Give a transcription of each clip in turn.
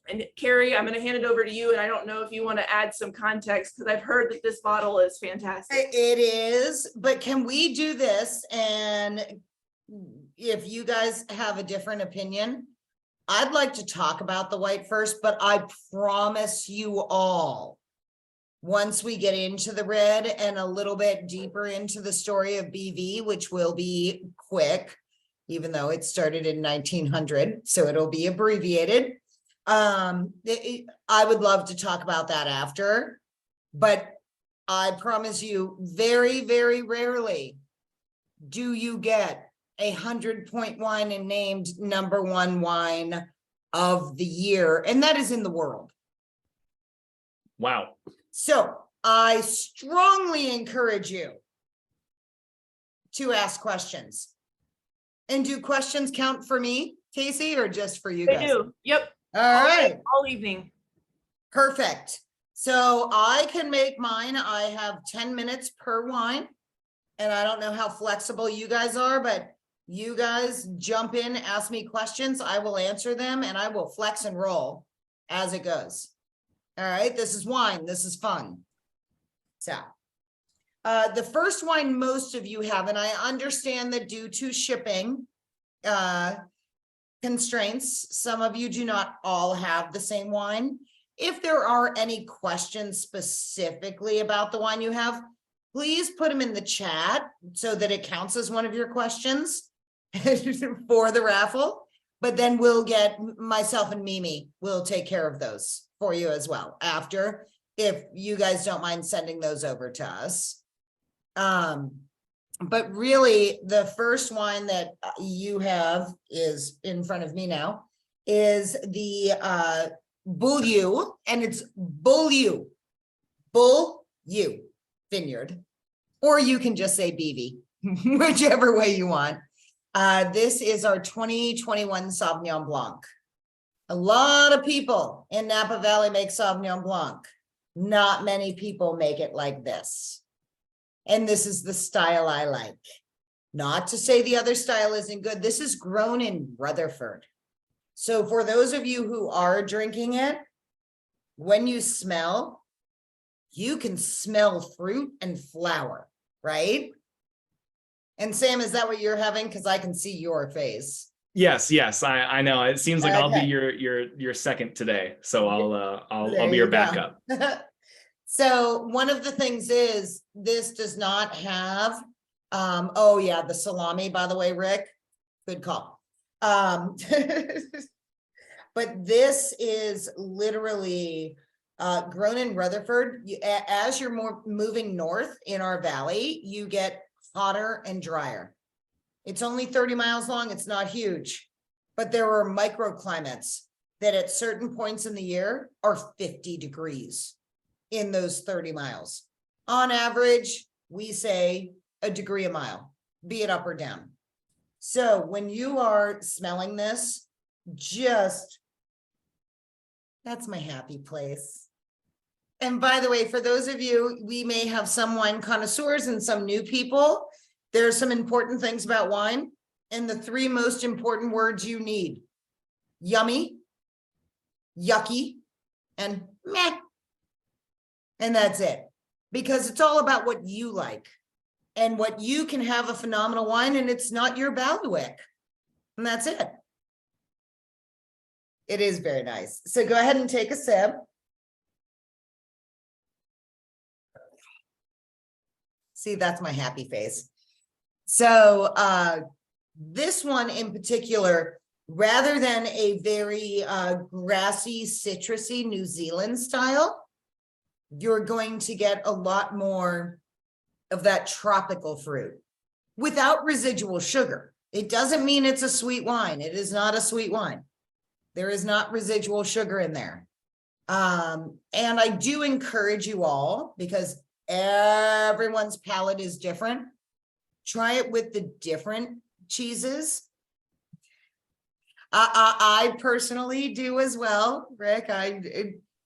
And Carrie, I'm going to hand it over to you. And I don't know if you want to add some context because I've heard that this bottle is fantastic. It is, but can we do this? And if you guys have a different opinion, I'd like to talk about the white first, but I promise you all, once we get into the red and a little bit deeper into the story of BV, which will be quick, even though it started in 1900, so it'll be abbreviated. I would love to talk about that after, but I promise you, very, very rarely do you get 100-point wine and named #1 wine of the year, and that is in the world. Wow. So I strongly encourage you to ask questions. And do questions count for me, Casey, or just for you They guys? do. Yep. All right. All evening. Perfect. So I can make mine. I have 10 minutes per wine. And I don't know how flexible you guys are, but you guys jump in, ask me questions. I will answer them and I will flex and roll as it goes. All right. This is wine. This is fun. So the first wine most of you have, and I understand that due to shipping constraints, some of you do not all have the same wine. If there are any questions specifically about the wine you have, please put them in the chat so that it counts as one of your questions for the raffle. But then we'll get, myself and Mimi will take care of those for you as well after, if you guys don't mind sending those over to us. But really the first wine that you have is in front of me now is the Beaulieu, and it's Beaulieu Vineyard, or you can just say BV, whichever way you want. This is our 2021 Sauvignon Blanc. A lot of people in Napa Valley make Sauvignon Blanc. Not many people make it like this. And this is the style I like. Not to say the other style isn't good. This is grown in Rutherford. So for those of you who are drinking it, when you smell, you can smell fruit and flower, right? And Sam, is that what you're having? Because I can see your face. Yes, I know. It seems like I'll be Okay. your second today, so I'll There be you your go. backup. So one of the things is this does not have, oh yeah, the salami, by the way, Rick, good call. But this is literally grown in Rutherford. As you're moving north in our valley, you get hotter and drier. It's only 30 miles long. It's not huge, but there are microclimates that at certain points in the year are 50 degrees in those 30 miles. On average, we say a degree a mile, be it up or down. So when you are smelling this, that's my happy place. And by the way, for those of you, we may have some wine connoisseurs and some new people. There are some important things about wine, and the 3 most important words you need: yummy, yucky, and meh. And that's it, because it's all about what you like and what you can have a phenomenal wine, and it's not your bailiwick. And that's it. It is very nice. So go ahead and take a sip. See, that's my happy face. So this one in particular, rather than a very grassy, citrusy New Zealand style, you're going to get a lot more of that tropical fruit without residual sugar. It doesn't mean it's a sweet wine. It is not a sweet wine. There is not residual sugar in there. And I do encourage you all, because everyone's palate is different, try it with the different cheeses. I personally do as well, Rick.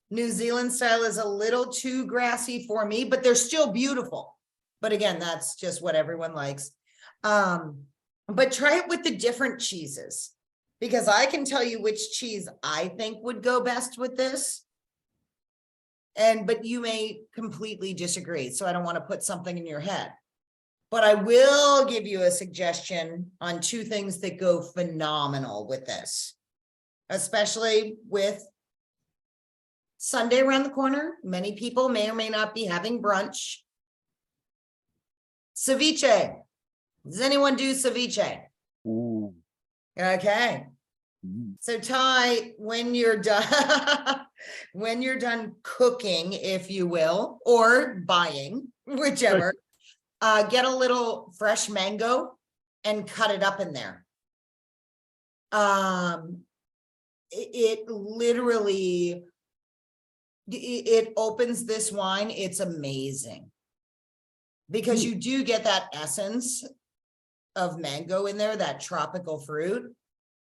New Zealand style is a little too grassy for me, but they're still beautiful. But again, that's just what everyone likes. But try it with the different cheeses, Because I can tell you which cheese I think would go best with this. But you may completely disagree, so I don't want to put something in your head. But I will give you a suggestion on two things that go phenomenal with this, especially with Sunday around the corner. Many people may or may not be having brunch. Ceviche. Does anyone do ceviche? Ooh. Okay. Mm. So Ty, when you're done, when you're done cooking, if you will, or buying, whichever, get a little fresh mango and cut it up in there. It literally, it opens this wine. It's amazing because you do get that essence of mango in there, that tropical fruit.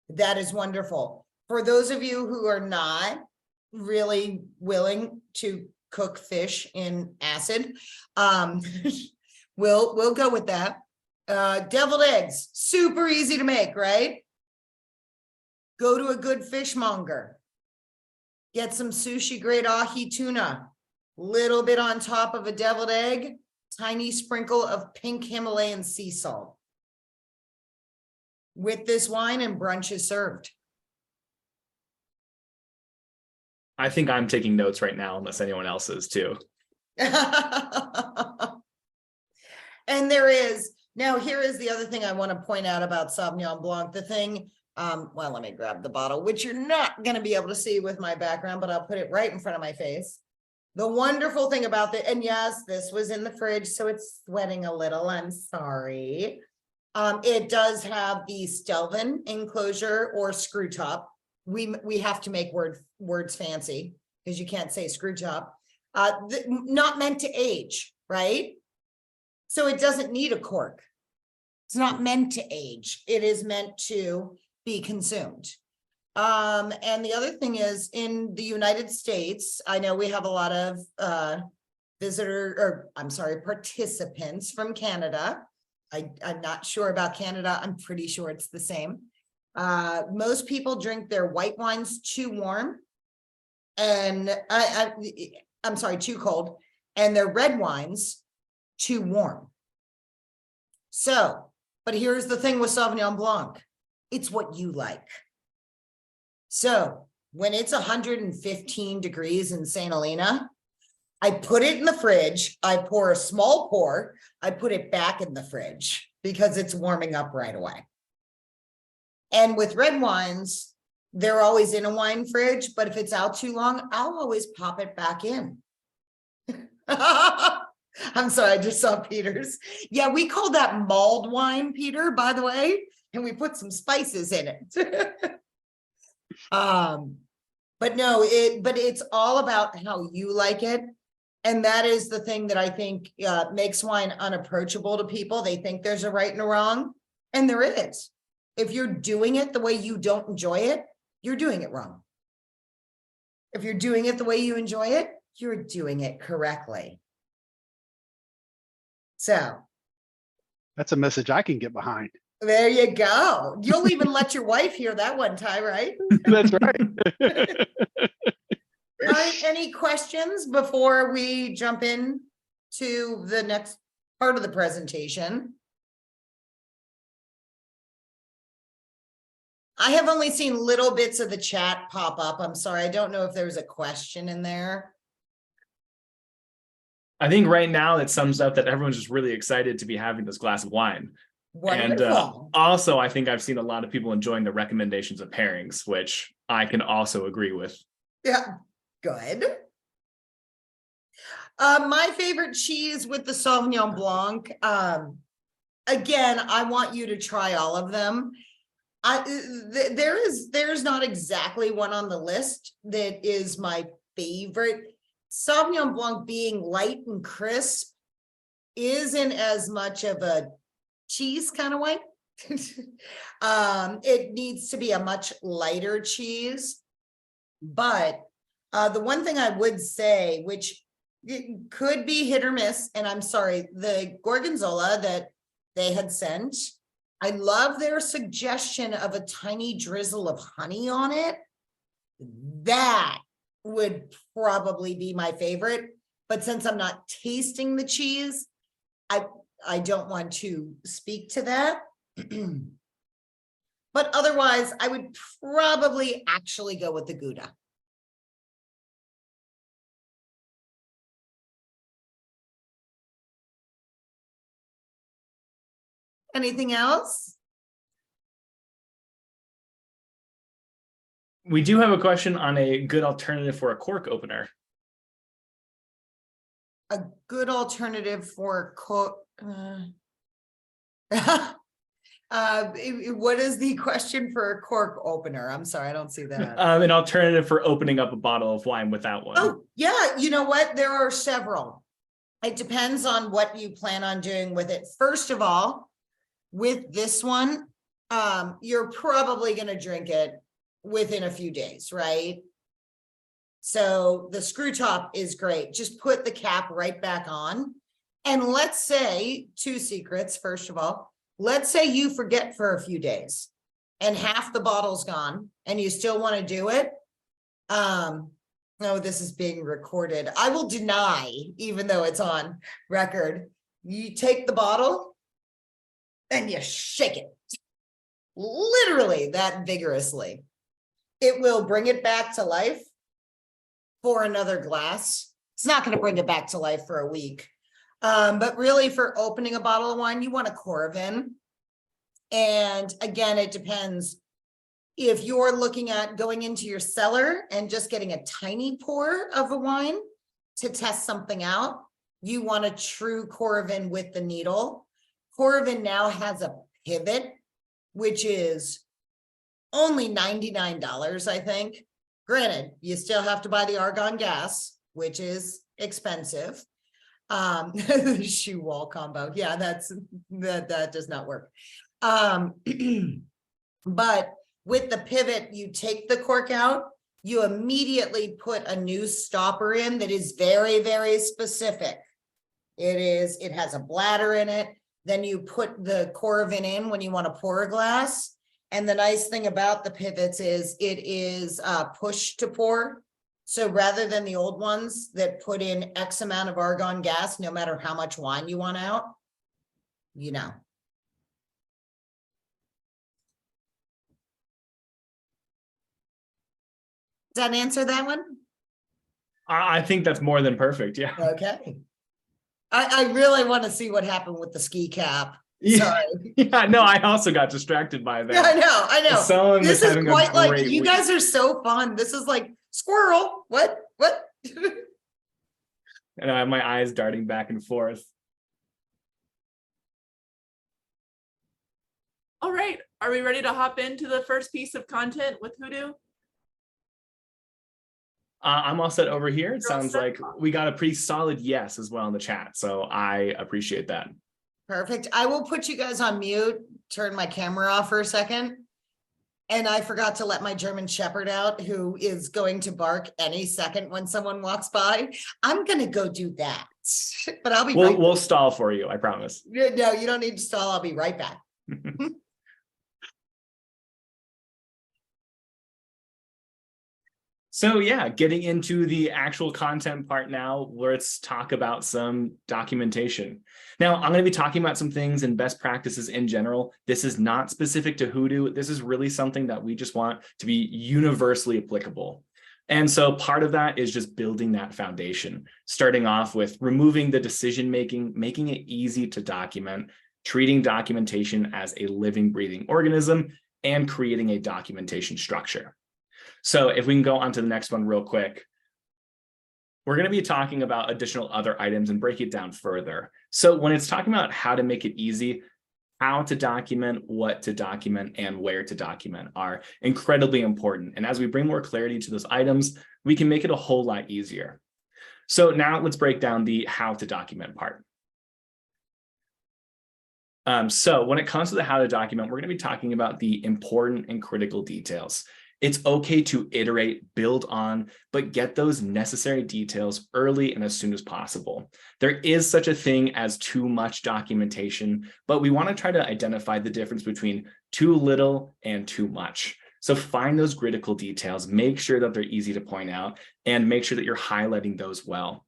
That is wonderful. For those of you who are not really willing to cook fish in acid, we'll go with that. Deviled eggs, super easy to make, right? Go to a good fishmonger. Get some sushi grade ahi tuna, little bit on top of a deviled egg, tiny sprinkle of pink Himalayan sea salt. With this wine, and brunch is served. I think I'm taking notes right now, unless anyone else is too. And there is, now here is the other thing I want to point out about Sauvignon Blanc. The thing, well, let me grab the bottle, which you're not going to be able to see with my background, but I'll put it right in front of my face. The wonderful thing about the, and yes, this was in the fridge, so it's sweating a little, I'm sorry. It does have the Stelvin enclosure or screw top. We have to make words fancy because you can't say screw top. Not meant to age, right? So it doesn't need a cork. It's not meant to age. It is meant to be consumed. And the other thing is, in the United States, I know we have a lot of participants from Canada. I'm not sure about Canada. I'm pretty sure it's the same. Most people drink their white wines too warm, and I'm sorry, too cold, and their red wines too warm. So, but here's the thing with Sauvignon Blanc. It's what you like. So when it's 115 degrees in St. Helena, I put it in the fridge. I pour a small pour. I put it back in the fridge because it's warming up right away. And with red wines, they're always in a wine fridge, but if it's out too long, I'll always pop it back in. I'm sorry, I just saw Peter's. Yeah, we call that mulled wine, Peter, by the way, and we put some spices in it. But no, it's all about how you like it. And that is the thing that I think makes wine unapproachable to people. They think there's a right and a wrong, and there is. If you're doing it the way you don't enjoy it, you're doing it wrong. If you're doing it the way you enjoy it, you're doing it correctly. So. That's a message I can get behind. There you go. You'll even let your wife hear that one, Ty, right? That's right. All right, any questions before we jump in to the next part of the presentation? I have only seen little bits of the chat pop up. I'm sorry, I don't know if there's a question in there. I think right now it sums up that everyone's just really excited to be having this glass of wine. Wonderful. And also, I think I've seen a lot of people enjoying the recommendations of pairings, which I can also agree with. Yeah, good. My favorite cheese with the Sauvignon Blanc. Again, I want you to try all of them. There's not exactly one on the list that is my favorite. Sauvignon Blanc being light and crisp isn't as much of a cheese kind of wine. It needs to be a much lighter cheese. But the one thing I would say, which it could be hit or miss, and I'm sorry, the Gorgonzola that they had sent, I love their suggestion of a tiny drizzle of honey on it. That would probably be my favorite, but since I'm not tasting the cheese, I don't want to speak to that. But otherwise, I would probably actually go with the Gouda. Anything else? We do have a question on a good alternative for a cork opener. A good alternative for what is the question for a cork opener? I'm sorry, I don't see that. An alternative for opening up a bottle of wine without one. Oh, yeah, you know what? There are several. It depends on what you plan on doing with it. First of all, with this one, you're probably going to drink it within a few days, right? So the screw top is great. Just put the cap right back on. And let's say, two secrets, first of all, let's say you forget for a few days and half the bottle's gone and you still want to do it. No, this is being recorded. I will deny, even though it's on record. You take the bottle and you shake it. Literally that vigorously. It will bring it back to life for another glass. It's not going to bring it back to life for a week. But really for opening a bottle of wine, you want a Coravin. And again, it depends. If you're looking at going into your cellar and just getting a tiny pour of a wine to test something out, you want a true Coravin with the needle. Coravin now has a pivot, which is only $99, I think. Granted, you still have to buy the argon gas, which is expensive. The shoe wall combo. Yeah, that does not work. But with the pivot, you take the cork out, you immediately put a new stopper in that is very, very specific. It has a bladder in it. Then you put the Coravin in when you want to pour a glass. And the nice thing about the pivots is it is push to pour. So rather than the old ones that put in X amount of argon gas, no matter how much wine you want out, you know. Does that answer that one? I think that's more than perfect. Yeah. Okay. I really want to see what happened with the ski cap. Yeah. Sorry. Yeah. No, I also got distracted by that. Yeah, I know. The song This was is having a quite like, great you week. guys are so fun. This is like squirrel. What? And I have my eyes darting back and forth. All right, are we ready to hop into the first piece of content with Hudu? I'm all set over here. It You're all sounds set? like we got a pretty solid yes as well in the chat. So I appreciate that. Perfect. I will put you guys on mute, turn my camera off for a second. And I forgot to let my German Shepherd out, who is going to bark any second when someone walks by. I'm going to go do that, but I'll be right back. We'll stall for you. I promise. No, you don't need to stall. I'll be right back. So yeah, getting into the actual content part now, let's talk about some documentation. Now, I'm going to be talking about some things and best practices in general. This is not specific to Hudu. This is really something that we just want to be universally applicable. And so part of that is just building that foundation, starting off with removing the decision-making, making it easy to document, treating documentation as a living, breathing organism, and creating a documentation structure. So if we can go on to the next one real quick, we're going to be talking about additional other items and break it down further. So when it's talking about how to make it easy, how to document, what to document, and where to document are incredibly important. And as we bring more clarity to those items, we can make it a whole lot easier. So now let's break down the how to document part. So when it comes to the how to document, we're going to be talking about the important and critical details. It's okay to iterate, build on, but get those necessary details early and as soon as possible. There is such a thing as too much documentation, but we want to try to identify the difference between too little and too much. So find those critical details, make sure that they're easy to point out, and make sure that you're highlighting those well.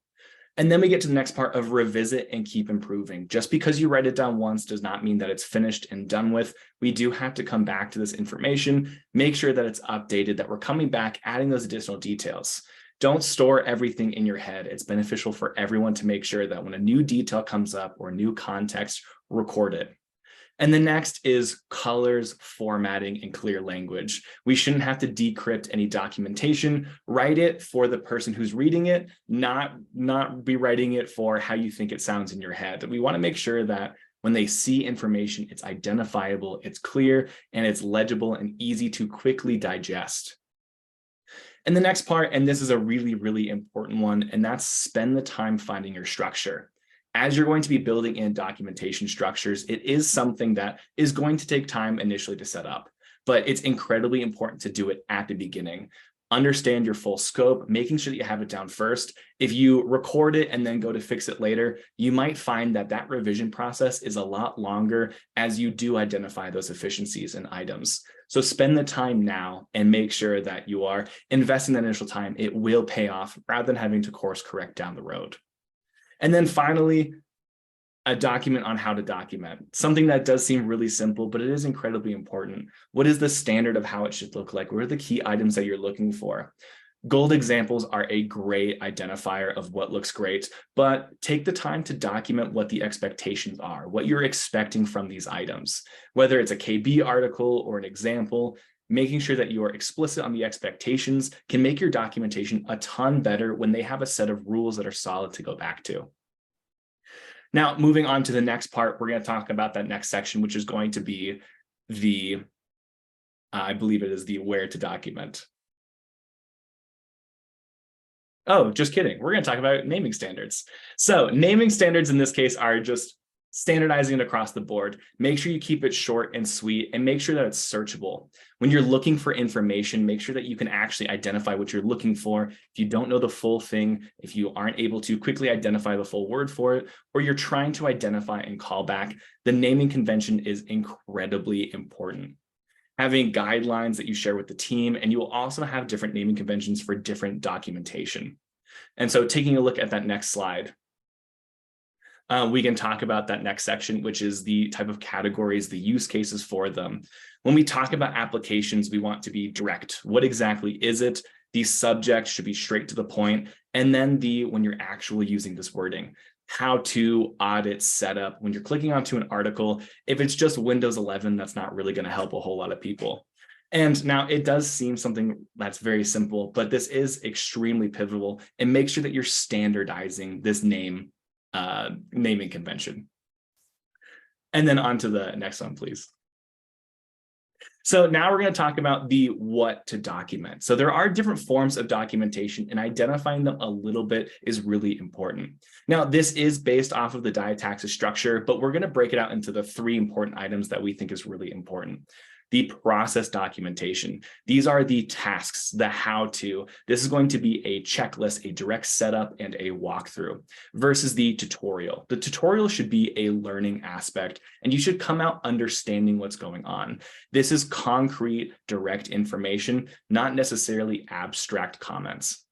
And then we get to the next part of revisit and keep improving. Just because you write it down once does not mean that it's finished and done with. We do have to come back to this information, make sure that it's updated, that we're coming back, adding those additional details. Don't store everything in your head. It's beneficial for everyone to make sure that when a new detail comes up or new context, record it. And the next is colors, formatting, and clear language. We shouldn't have to decrypt any documentation. Write it for the person who's reading it, not be writing it for how you think it sounds in your head. We want to make sure that when they see information, it's identifiable, it's clear, and it's legible and easy to quickly digest. And the next part, and this is a really, really important one, and that's spend the time finding your structure. As you're going to be building in documentation structures, it is something that is going to take time initially to set up, but it's incredibly important to do it at the beginning. Understand your full scope, making sure that you have it down first. If you record it and then go to fix it later, you might find that that revision process is a lot longer as you do identify those efficiencies and items. So spend the time now and make sure that you are investing that initial time. It will pay off rather than having to course correct down the road. And then finally, a document on how to document. Something that does seem really simple, but it is incredibly important. What is the standard of how it should look like? What are the key items that you're looking for? Gold examples are a great identifier of what looks great, but take the time to document what the expectations are, what you're expecting from these items. Whether it's a KB article or an example, making sure that you are explicit on the expectations can make your documentation a ton better when they have a set of rules that are solid to go back to. Now, moving on to the next part, we're going to talk about that next section, which is going to be the, I believe it is the where to document. Oh, just kidding. We're going to talk about naming standards. So naming standards in this case are just standardizing it across the board. Make sure you keep it short and sweet and make sure that it's searchable. When you're looking for information, make sure that you can actually identify what you're looking for. If you don't know the full thing, if you aren't able to quickly identify the full word for it, or you're trying to identify and call back, the naming convention is incredibly important. Having guidelines that you share with the team, and you will also have different naming conventions for different documentation. And so taking a look at that next slide, we can talk about that next section, which is the type of categories, the use cases for them. When we talk about applications, we want to be direct. What exactly is it? The subject should be straight to the point. And then when you're actually using this wording, how to audit setup. When you're clicking onto an article, if it's just Windows 11, that's not really going to help a whole lot of people. And now it does seem something that's very simple, but this is extremely pivotal, and make sure that you're standardizing this naming convention. And then on to the next one, please. So now we're going to talk about the what to document. So there are different forms of documentation, and identifying them a little bit is really important. Now, this is based off of the diataxis structure, but we're going to break it out into the 3 important items that we think is really important. The process documentation. These are the tasks, the how-to. This is going to be a checklist, a direct setup, and a walkthrough versus the tutorial. The tutorial should be a learning aspect, and you should come out understanding what's going on. This is concrete, direct information, not necessarily abstract comments.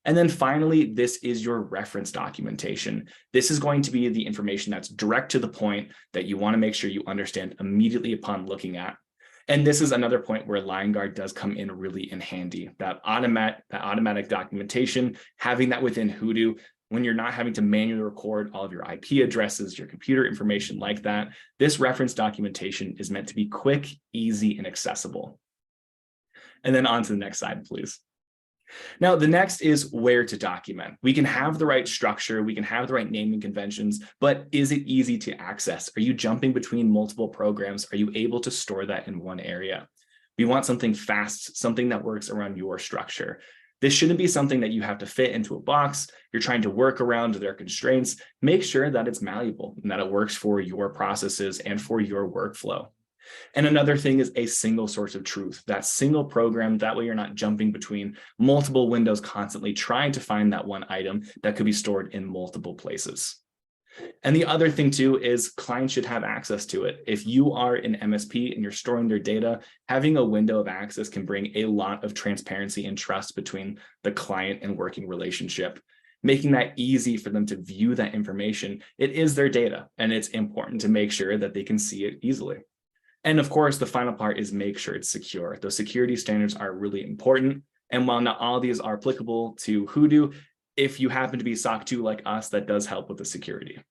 And then finally, this is your reference documentation. This is going to be the information that's direct to the point that you want to make sure you understand immediately upon looking at. And this is another point where Liongard does come in really in handy. That automatic documentation, having that within Hudu, when you're not having to manually record all of your IP addresses, your computer information like that, this reference documentation is meant to be quick, easy, and accessible. And then on to the next slide, please. Now, the next is where to document. We can have the right structure, we can have the right naming conventions, but is it easy to access? Are you jumping between multiple programs? Are you able to store that in one area? We want something fast, something that works around your structure. This shouldn't be something that you have to fit into a box. You're trying to work around their constraints. Make sure that it's malleable and that it works for your processes and for your workflow. And another thing is a single source of truth, that single program. That way you're not jumping between multiple windows constantly trying to find that one item that could be stored in multiple places. And the other thing too is clients should have access to it. If you are an MSP and you're storing their data, having a window of access can bring a lot of transparency and trust between the client and working relationship, making that easy for them to view that information. It is their data, and it's important to make sure that they can see it easily. And of course, the final part is make sure it's secure. Those security standards are really important. And while not all of these are applicable to Hudu, if you happen to be SOC 2 like us, that does help with the security.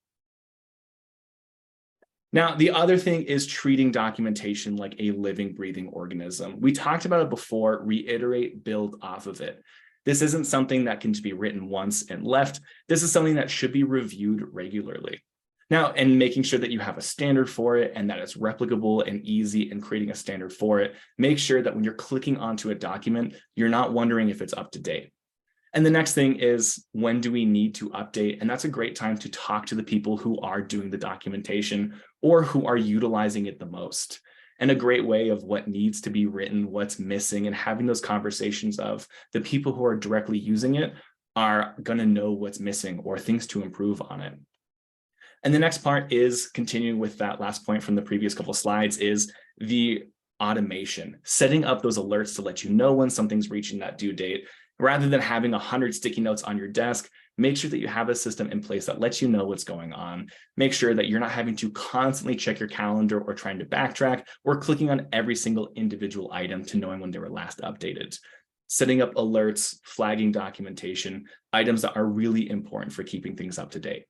Now, the other thing is treating documentation like a living, breathing organism. We talked about it before, reiterate, build off of it. This isn't something that can just be written once and left. This is something that should be reviewed regularly. Now, and making sure that you have a standard for it and that it's replicable and easy in creating a standard for it. Make sure that when you're clicking onto a document, you're not wondering if it's up to date. And the next thing is, when do we need to update? And that's a great time to talk to the people who are doing the documentation or who are utilizing it the most. And a great way of what needs to be written, what's missing, and having those conversations of the people who are directly using it are going to know what's missing or things to improve on it. And the next part is continuing with that last point from the previous couple of slides is the automation, setting up those alerts to let you know when something's reaching that due date. Rather than having 100 sticky notes on your desk, make sure that you have a system in place that lets you know what's going on. Make sure that you're not having to constantly check your calendar or trying to backtrack or clicking on every single individual item to knowing when they were last updated. Setting up alerts, flagging documentation, items that are really important for keeping things up to date.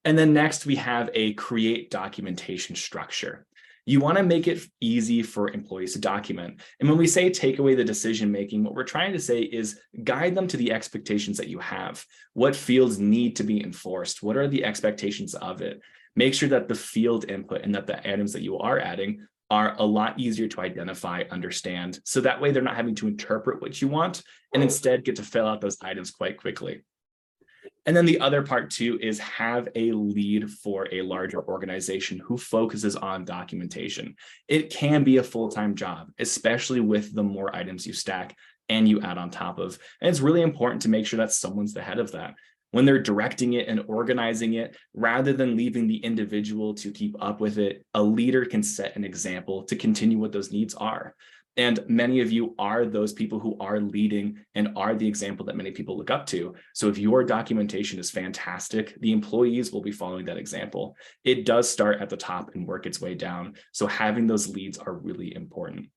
And then next we have a create documentation structure. You want to make it easy for employees to document. And when we say take away the decision-making, what we're trying to say is guide them to the expectations that you have. What fields need to be enforced? What are the expectations of it? Make sure that the field input and that the items that you are adding are a lot easier to identify, understand. So that way they're not having to interpret what you want and instead get to fill out those items quite quickly. And then the other part too is have a lead for a larger organization who focuses on documentation. It can be a full-time job, especially with the more items you stack and you add on top of. And it's really important to make sure that someone's the head of that. When they're directing it and organizing it, rather than leaving the individual to keep up with it, a leader can set an example to continue what those needs are. And many of you are those people who are leading and are the example that many people look up to. So if your documentation is fantastic, the employees will be following that example. It does start at the top and work its way down. So having those leads are really important.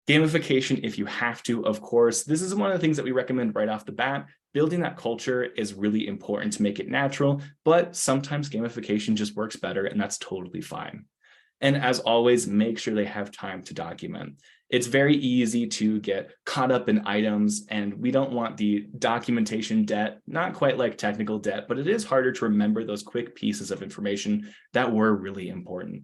Gamification, if you have to, of course. This is one of the things that we recommend right off the bat. Building that culture is really important to make it natural, but sometimes gamification just works better, and that's totally fine. And as always, make sure they have time to document. It's very easy to get caught up in items, and we don't want the documentation debt, not quite like technical debt, but it is harder to remember those quick pieces of information that were really important.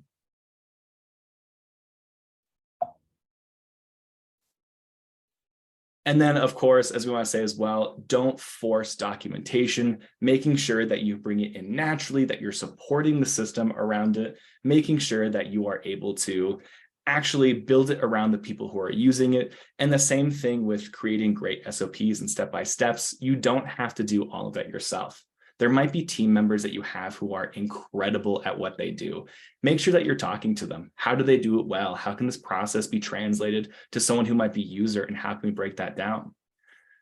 And then, of course, as we want to say as well, don't force documentation, making sure that you bring it in naturally, that you're supporting the system around it, making sure that you are able to actually build it around the people who are using it. And the same thing with creating great SOPs and step-by-steps. You don't have to do all of that yourself. There might be team members that you have who are incredible at what they do. Make sure that you're talking to them. How do they do it well? How can this process be translated to someone who might be user, and how can we break that down?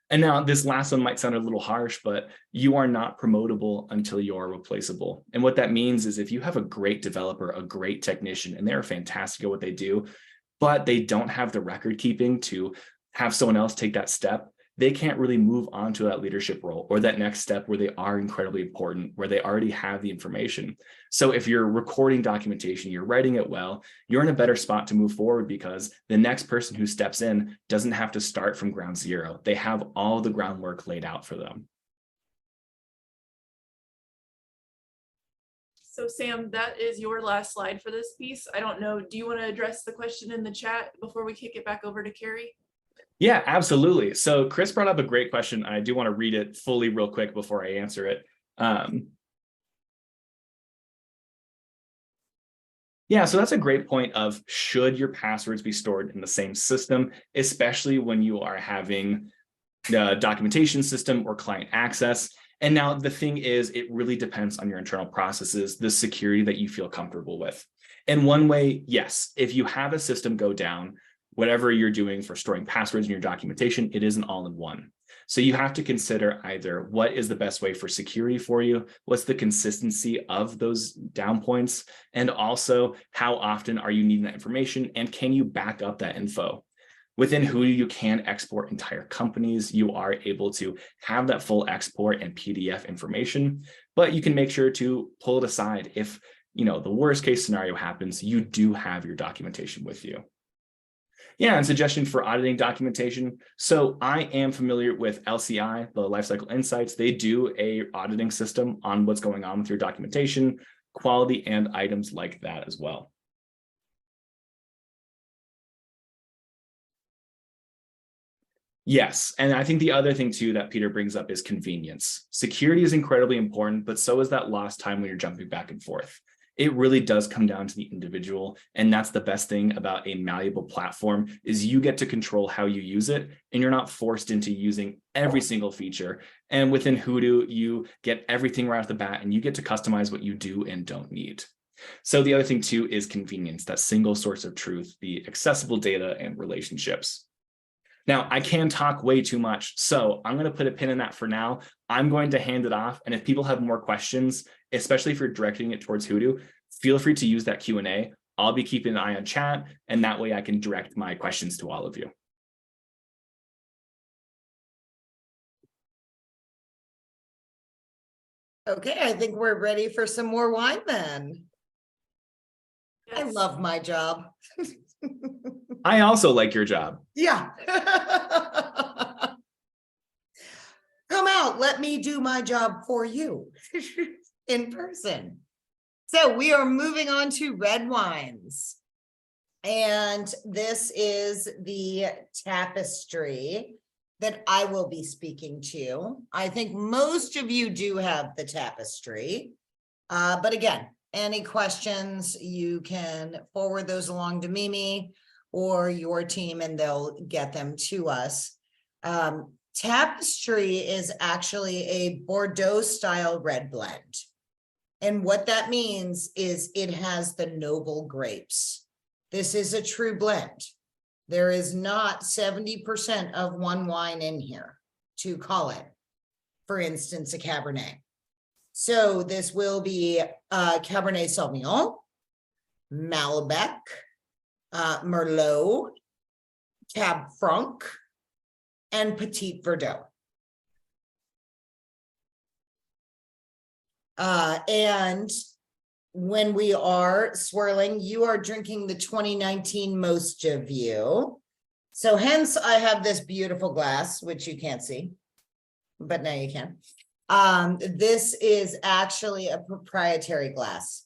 And now this last one might sound a little harsh, but you are not promotable until you're replaceable. And what that means is if you have a great developer, a great technician, and they're fantastic at what they do, but they don't have the record keeping to have someone else take that step, they can't really move on to that leadership role or that next step where they are incredibly important, where they already have the information. So if you're recording documentation, you're writing it well, you're in a better spot to move forward because the next person who steps in doesn't have to start from ground zero. They have all the groundwork laid out for them. So Sam, that is your last slide for this piece. I don't know, do you want to address the question in the chat before we kick it back over to Carrie? Yeah, absolutely. So Chris brought up a great question. I do want to read it fully real quick before I answer it. Yeah, so that's a great point of should your passwords be stored in the same system, especially when you are having the documentation system or client access. And now the thing is, it really depends on your internal processes, the security that you feel comfortable with. In one way, yes, if you have a system go down, whatever you're doing for storing passwords in your documentation, it isn't all in one. So you have to consider either what is the best way for security for you, what's the consistency of those down points, and also how often are you needing that information and can you back up that info? Within Hudu, you can export entire companies. You are able to have that full export and PDF information, but you can make sure to pull it aside. If the worst case scenario happens, you do have your documentation with you. Yeah, and suggestion for auditing documentation. So I am familiar with LCI, the Lifecycle Insights. They do a auditing system on what's going on with your documentation, quality, and items like that as well. Yes, and I think the other thing too that Peter brings up is convenience. Security is incredibly important, but so is that lost time when you're jumping back and forth. It really does come down to the individual, and that's the best thing about a malleable platform is you get to control how you use it, and you're not forced into using every single feature. And within Hudu, you get everything right off the bat, and you get to customize what you do and don't need. So the other thing too is convenience, that single source of truth, the accessible data and relationships. Now, I can talk way too much, so I'm going to put a pin in that for now. I'm going to hand it off, and if people have more questions, especially if you're directing it towards Hudu, feel free to use that Q&A. I'll be keeping an eye on chat, and that way I can direct my questions to all of you. Okay, I think we're ready for some more wine then. I Yes. love my job. I also like your job. Yeah. Come out, let me do my job for you in person. So we are moving on to red wines. And this is the tapestry that I will be speaking to. I think most of you do have the tapestry. But again, any questions, you can forward those along to Mimi or your team and they'll get them to us. Tapestry is actually a Bordeaux style red blend. And what that means is it has the noble grapes. This is a true blend. There is not 70% of one wine in here to call it, for instance, a Cabernet. So this will be Cabernet Sauvignon, Malbec, Merlot, Cab Franc, and Petit Verdot. And when we are swirling, you are drinking the 2019, most of you. So hence I have this beautiful glass, which you can't see, but now you can. This is actually a proprietary glass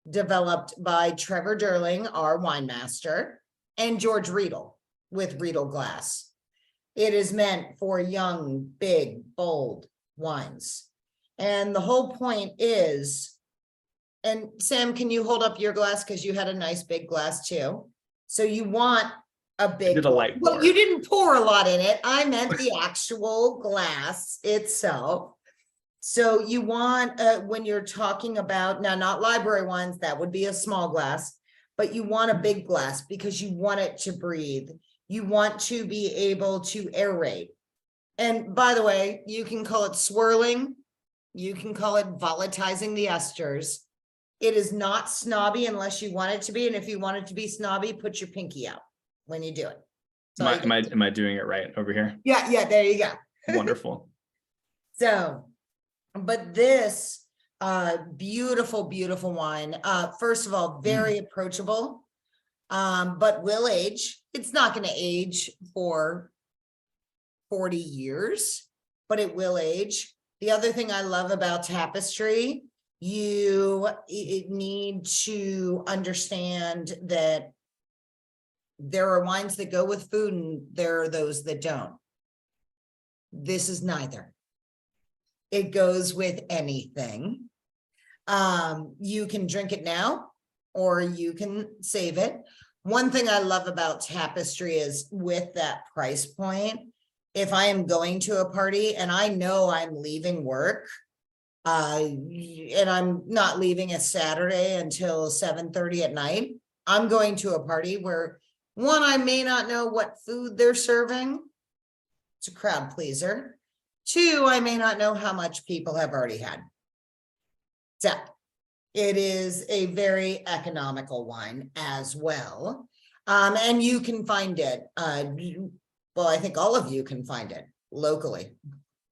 developed by Trevor Durling, our wine master, and George Riedel with Riedel Glass. It is meant for young, big, bold wines. And the whole point is, and Sam, can you hold up your glass? Because you had a nice big glass too. So you want a big, did a light well, pour. you didn't pour a lot in it. I meant the actual glass itself. So you want, when you're talking about, now not library wines, that would be a small glass, but you want a big glass because you want it to breathe. You want to be able to aerate. And by the way, you can call it swirling. You can call it volatilizing the esters. It is not snobby unless you want it to be. And if you want it to be snobby, put your pinky out when you do it. Am I doing it right over here? Yeah, there you go. Wonderful. So, but this beautiful, beautiful wine, first of all, very approachable, but will age. It's not going to age for 40 years, but it will age. The other thing I love about tapestry, you need to understand that there are wines that go with food and there are those that don't. This is neither. It goes with anything. You can drink it now. or you can save it. One thing I love about Tapestry is with that price point, if I am going to a party and I know I'm leaving work, and I'm not leaving a Saturday until 7:30 at night, I'm going to a party where, one, I may not know what food they're serving. It's a crowd pleaser. Two, I may not know how much people have already had. So it is a very economical wine as well. And you can find it. Well, I think all of you can find it locally,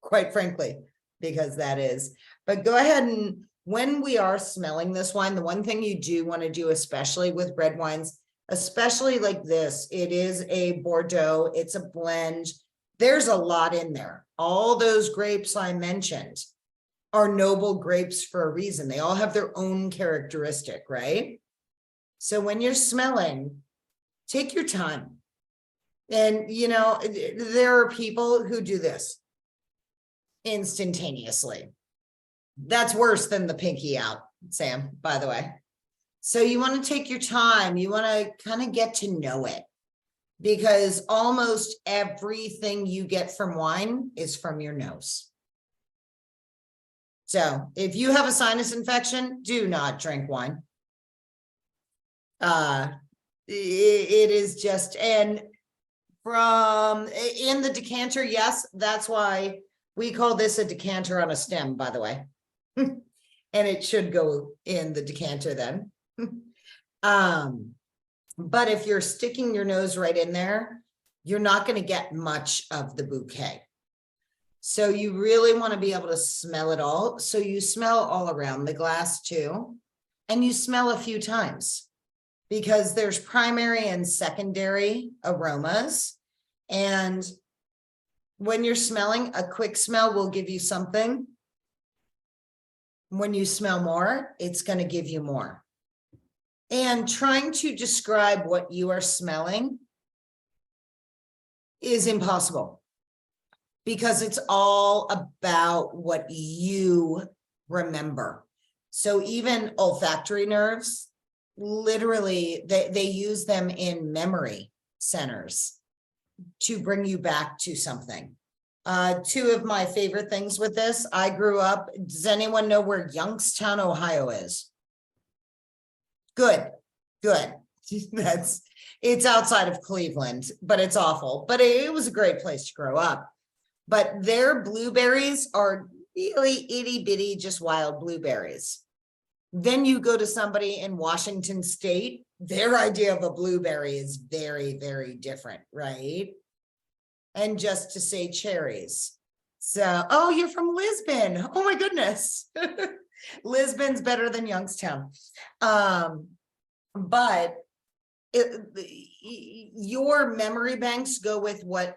quite frankly, because that is. But go ahead and when we are smelling this wine, the one thing you do want to do, especially with red wines, especially like this, it is a Bordeaux, it's a blend. There's a lot in there. All those grapes I mentioned are noble grapes for a reason. They all have their own characteristic, right? So when you're smelling, take your time. And, you know, there are people who do this instantaneously. That's worse than the pinky out, Sam, by the way. So you want to take your time. You want to kind of get to know it, because almost everything you get from wine is from your nose. So if you have a sinus infection, do not drink wine. It is just, and from in the decanter, yes, that's why we call this a decanter on a stem, by the way. And it should go in the decanter then. But if you're sticking your nose right in there, you're not going to get much of the bouquet. So you really want to be able to smell it all. So you smell all around the glass too, and you smell a few times, because there's primary and secondary aromas. And when you're smelling, a quick smell will give you something. When you smell more, it's going to give you more. And trying to describe what you are smelling is impossible, because it's all about what you remember. So even olfactory nerves, literally, they use them in memory centers to bring you back to something. Two of my favorite things with this, I grew up, does anyone know where Youngstown, Ohio is? Good. It's outside of Cleveland, but it's awful. But it was a great place to grow up. But their blueberries are really itty bitty, just wild blueberries. Then you go to somebody in Washington State, their idea of a blueberry is very, very different, right? And just to say cherries. So, oh, you're from Lisbon. Oh my goodness. Lisbon's better than Youngstown. But your memory banks go with what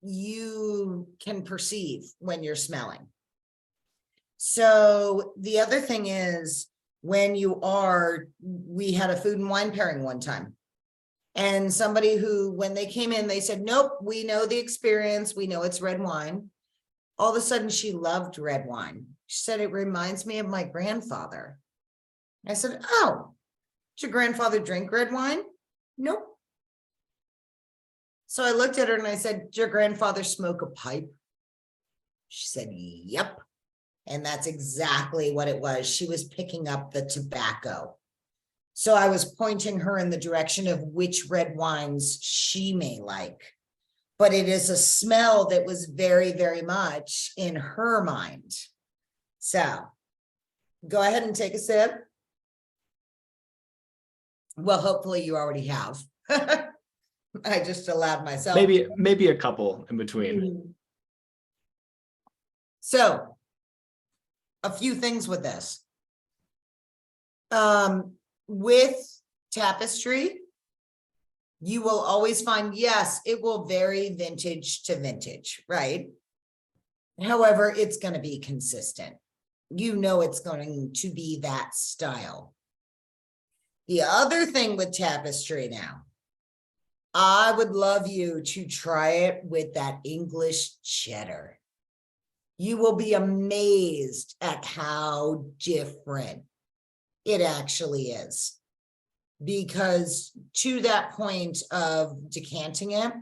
you can perceive when you're smelling. So the other thing is, when we had a food and wine pairing one time, and somebody who, when they came in, they said, nope, we know the experience. We know it's red wine. All of a sudden she loved red wine. She said, it reminds me of my grandfather. I said, oh, did your grandfather drink red wine? Nope. So I looked at her and I said, did your grandfather smoke a pipe? She said, yep. And that's exactly what it was. She was picking up the tobacco. So I was pointing her in the direction of which red wines she may like. But it is a smell that was very, very much in her mind. So go ahead and take a sip. Well, hopefully you already have. I just allowed myself. Maybe a couple in between. So a few things with this. With Tapestry, you will always find, yes, it will vary vintage to vintage, right? However, it's going to be consistent. You know it's going to be that style. The other thing with Tapestry now, I would love you to try it with that English cheddar. You will be amazed at how different It actually is. Because to that point of decanting it,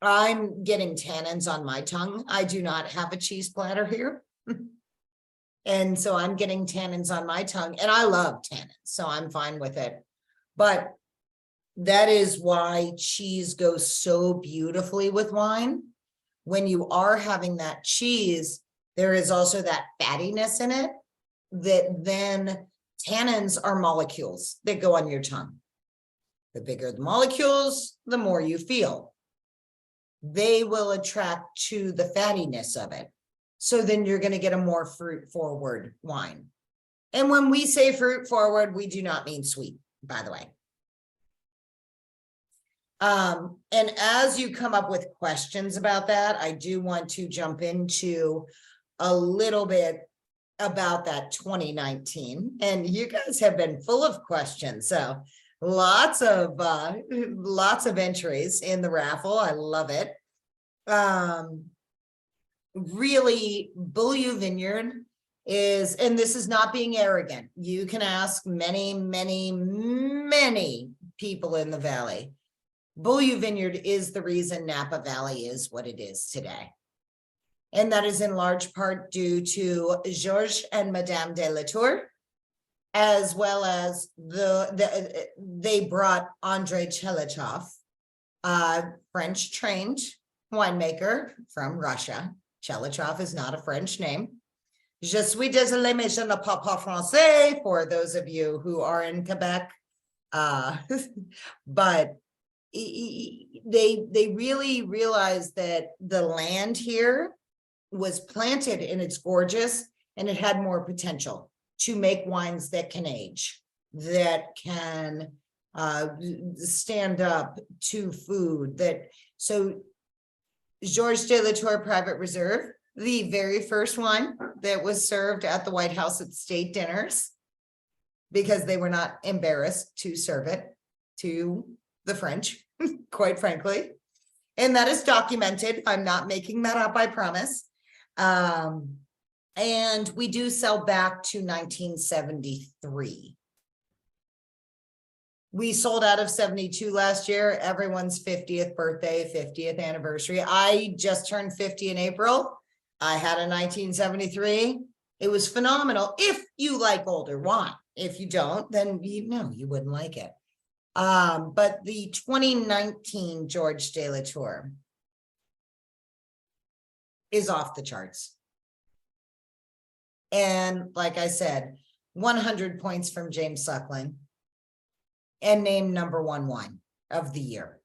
I'm getting tannins on my tongue. I do not have a cheese platter here. And so I'm getting tannins on my tongue, and I love tannins, so I'm fine with it. But that is why cheese goes so beautifully with wine. When you are having that cheese, there is also that fattiness in it that then tannins are molecules that go on your tongue. The bigger the molecules, the more you feel. They will attract to the fattiness of it. So then you're going to get a more fruit forward wine. And when we say fruit forward, we do not mean sweet, by the way. And as you come up with questions about that, I do want to jump into a little bit about that 2019. And you guys have been full of questions. So lots of entries in the raffle. I love it. Really, Beaulieu Vineyard is, and this is not being arrogant. You can ask many, many, many people in the valley. Beaulieu Vineyard is the reason Napa Valley is what it is today. And that is in large part due to Georges and Madame de la Tour, as well as they brought Andrei Chelychov, French trained winemaker from Russia. Chelychov is not a French name. Je suis désolé, mais je ne parle pas français, for those of you who are in Quebec. But they really realized that the land here was planted and it's gorgeous, and it had more potential to make wines that can age, that can stand up to food. So Georges de la Tour Private Reserve, the very first one that was served at the White House at state dinners, because they were not embarrassed to serve it to the French, quite frankly. And that is documented. I'm not making that up, I promise. And we do sell back to 1973. We sold out of 72 last year, everyone's 50th birthday, 50th anniversary. I just turned 50 in April. I had a 1973. It was phenomenal if you like older wine. If you don't, then you wouldn't like it. But the 2019 Georges de la Tour is off the charts. And like I said, 100 points from James Suckling, and named #1 wine of the year.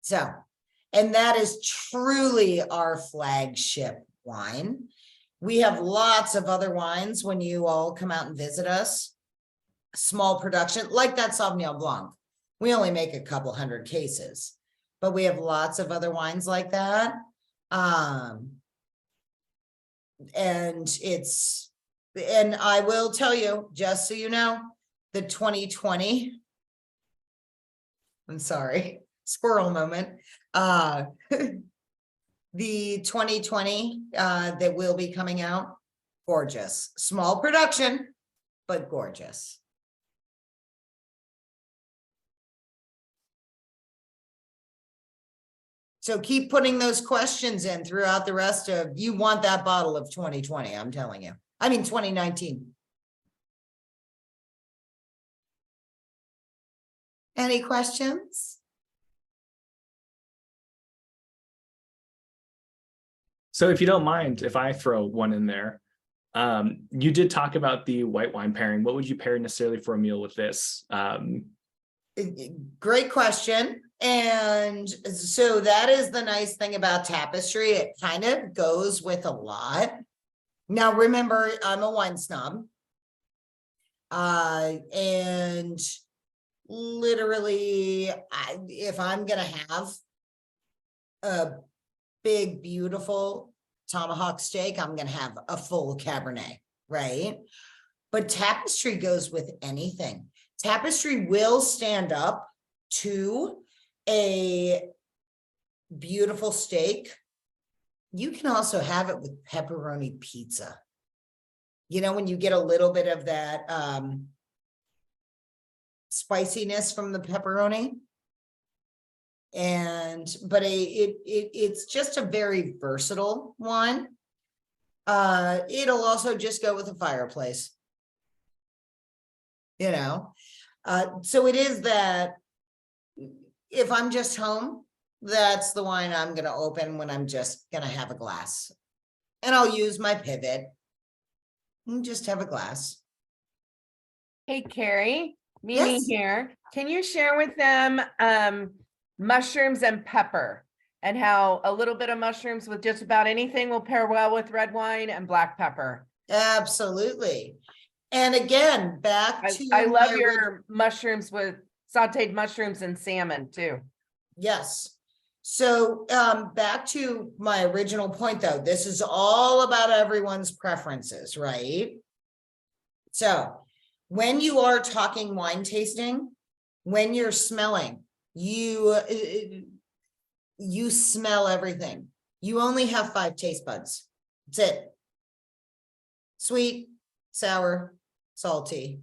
So, and that is truly our flagship wine. We have lots of other wines when you all come out and visit us. Small production, like that Sauvignon Blanc. We only make a couple hundred cases, but we have lots of other wines like that. And I will tell you, just so you know, the 2020, I'm sorry, squirrel moment. The 2020 that will be coming out, gorgeous. Small production, but gorgeous. So keep putting those questions in throughout the rest of, you want that bottle of 2020, I'm telling you. I mean, 2019. Any questions? So if you don't mind, if I throw one in there, you did talk about the white wine pairing. What would you pair necessarily for a meal with this? Great question. And so that is the nice thing about tapestry. It kind of goes with a lot. Now, remember, I'm a wine snob. And literally, if I'm going to have a big, beautiful tomahawk steak, I'm going to have a full Cabernet, right? But tapestry goes with anything. Tapestry will stand up to a beautiful steak. You can also have it with pepperoni pizza. You know, when you get a little bit of that spiciness from the pepperoni. But it's just a very versatile wine. It'll also just go with a fireplace. You know, so it is that if I'm just home, that's the wine I'm going to open when I'm just going to have a glass. And I'll use my pivot and just have a glass. Hey, Carrie, Mimi Yes. here. Can you share with them mushrooms and pepper and how a little bit of mushrooms with just about anything will pair well with red wine and black pepper? Absolutely. And again, back to I love my your mushrooms with sauteed mushrooms and salmon too. Yes. So back to my original point, though, this is all about everyone's preferences, right? So when you are talking wine tasting, when you're smelling, you smell everything. You only have 5 taste buds. That's it. Sweet, sour, salty,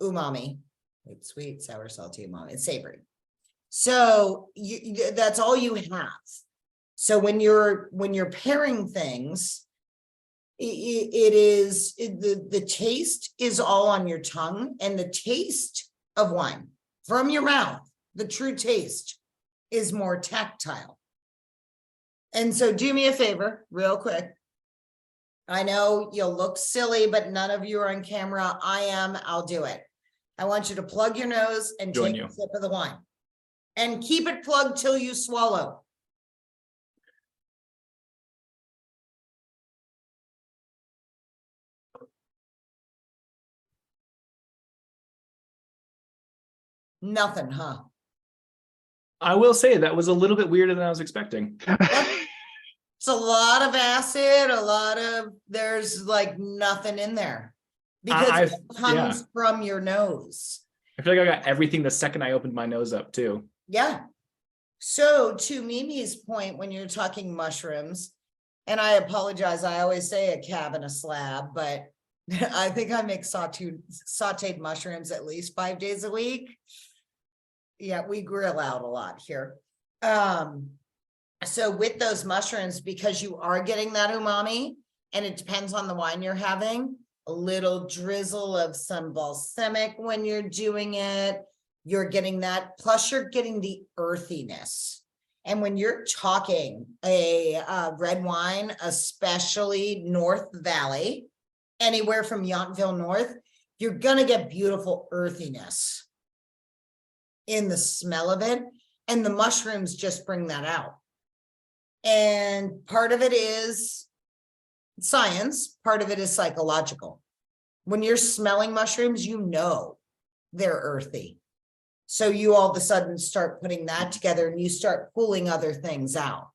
umami. Wait, sweet, sour, salty, umami. It's savory. So that's all you have. So when you're pairing things, the taste is all on your tongue, and the taste of wine from your mouth, the true taste, is more tactile. And so do me a favor real quick. I know you'll look silly, but none of you are on camera. I am. I'll do it. I want you to plug your nose and Join take you. a sip of the wine. And keep it plugged till you swallow. Nothing, huh? I will say that was a little bit weirder than I was expecting. It's a lot of acid, there's like nothing in there. Because it comes from your nose. I feel like I got everything the second I opened my nose up too. Yeah. So to Mimi's point, when you're talking mushrooms, and I apologize, I always say a cab and a slab, but I think I make sauteed mushrooms at least 5 days a week. Yeah, we grill out a lot here. So with those mushrooms, because you are getting that umami, and it depends on the wine you're having, a little drizzle of some balsamic when you're doing it, you're getting that, plus you're getting the earthiness. And when you're talking a red wine, especially North Valley, anywhere from Yountville North, you're gonna get beautiful earthiness in the smell of it, and the mushrooms just bring that out. And part of it is science, part of it is psychological. When you're smelling mushrooms, you know they're earthy. So you all of a sudden start putting that together and you start pulling other things out.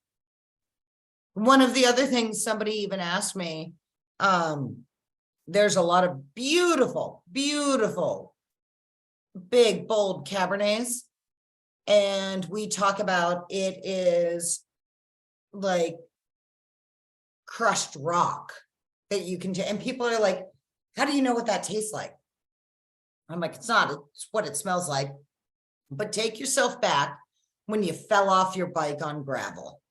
One of the other things somebody even asked me, there's a lot of beautiful, beautiful, big, bold Cabernets. And we talk about it is like crushed rock that you can, and people are like, how do you know what that tastes like? I'm like, it's not, it's what it smells like. But take yourself back when you fell off your bike on gravel.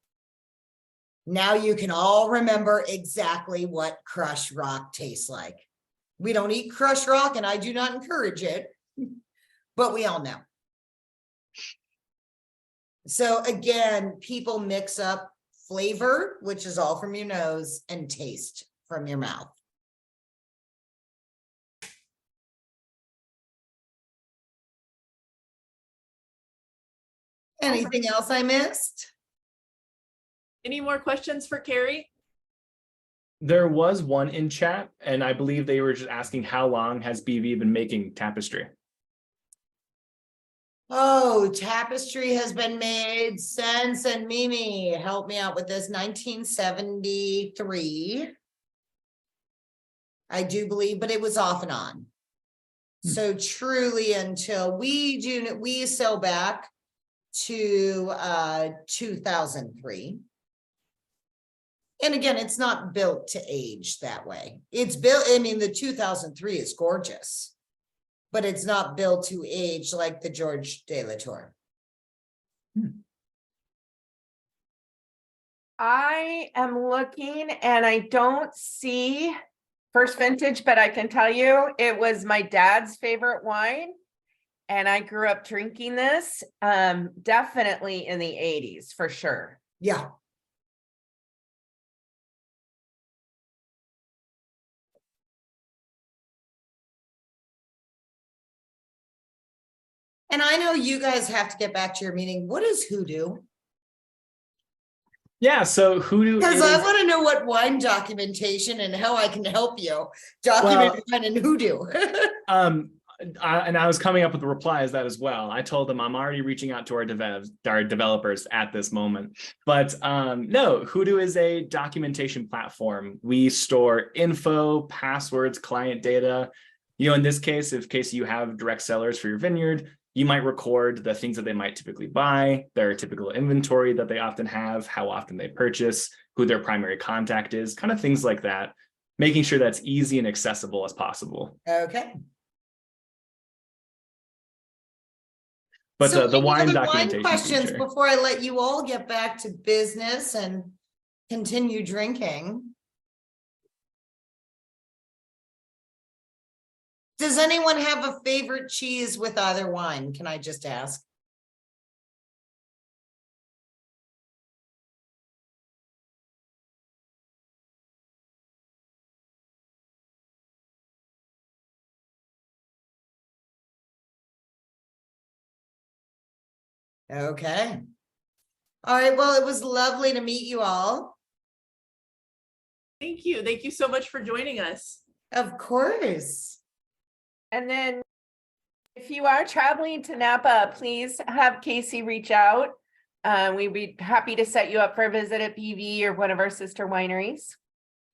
Now you can all remember exactly what crushed rock tastes like. We don't eat crushed rock, and I do not encourage it, but we all know. So again, people mix up flavor, which is all from your nose, and taste from your mouth. Anything else I missed? Any more questions for Carrie? There was one in chat, and I believe they were just asking how long has BV been making tapestry? Oh, tapestry has been made since, and Mimi, help me out with this, 1973. I do believe, but it was off and on. So truly until we sell back to 2003. And again, it's not built to age that way. It's built, I mean, the 2003 is gorgeous, but it's not built to age like the George de la Tour. I am looking and I don't see first vintage, but I can tell you it was my dad's favorite wine. And I grew up drinking this, definitely in the 80s for sure. Yeah. And I know you guys have to get back to your meeting. What is Hudu? Yeah, so Hudu Because I is, want to know what wine documentation and how I can help you document wine in Hudu. and I was coming up with a reply as that as well. I told them I'm already reaching out to our developers at this moment. But no, Hudu is a documentation platform. We store info, passwords, client data. You know, in this case, if you have direct sellers for your vineyard, you might record the things that they might typically buy, their typical inventory that they often have, how often they purchase, who their primary contact is, kind of things like that, making sure that's easy and accessible as possible. Okay. But So the any wine other documentation questions feature. before I let you all get back to business and continue drinking? Does anyone have a favorite cheese with either wine? Can I just ask? Okay. All right, well, it was lovely to meet you all. Thank you. Thank you so much for joining us. Of course. And then if you are traveling to Napa, please have Casey reach out. We'd be happy to set you up for a visit at BV or one of our sister wineries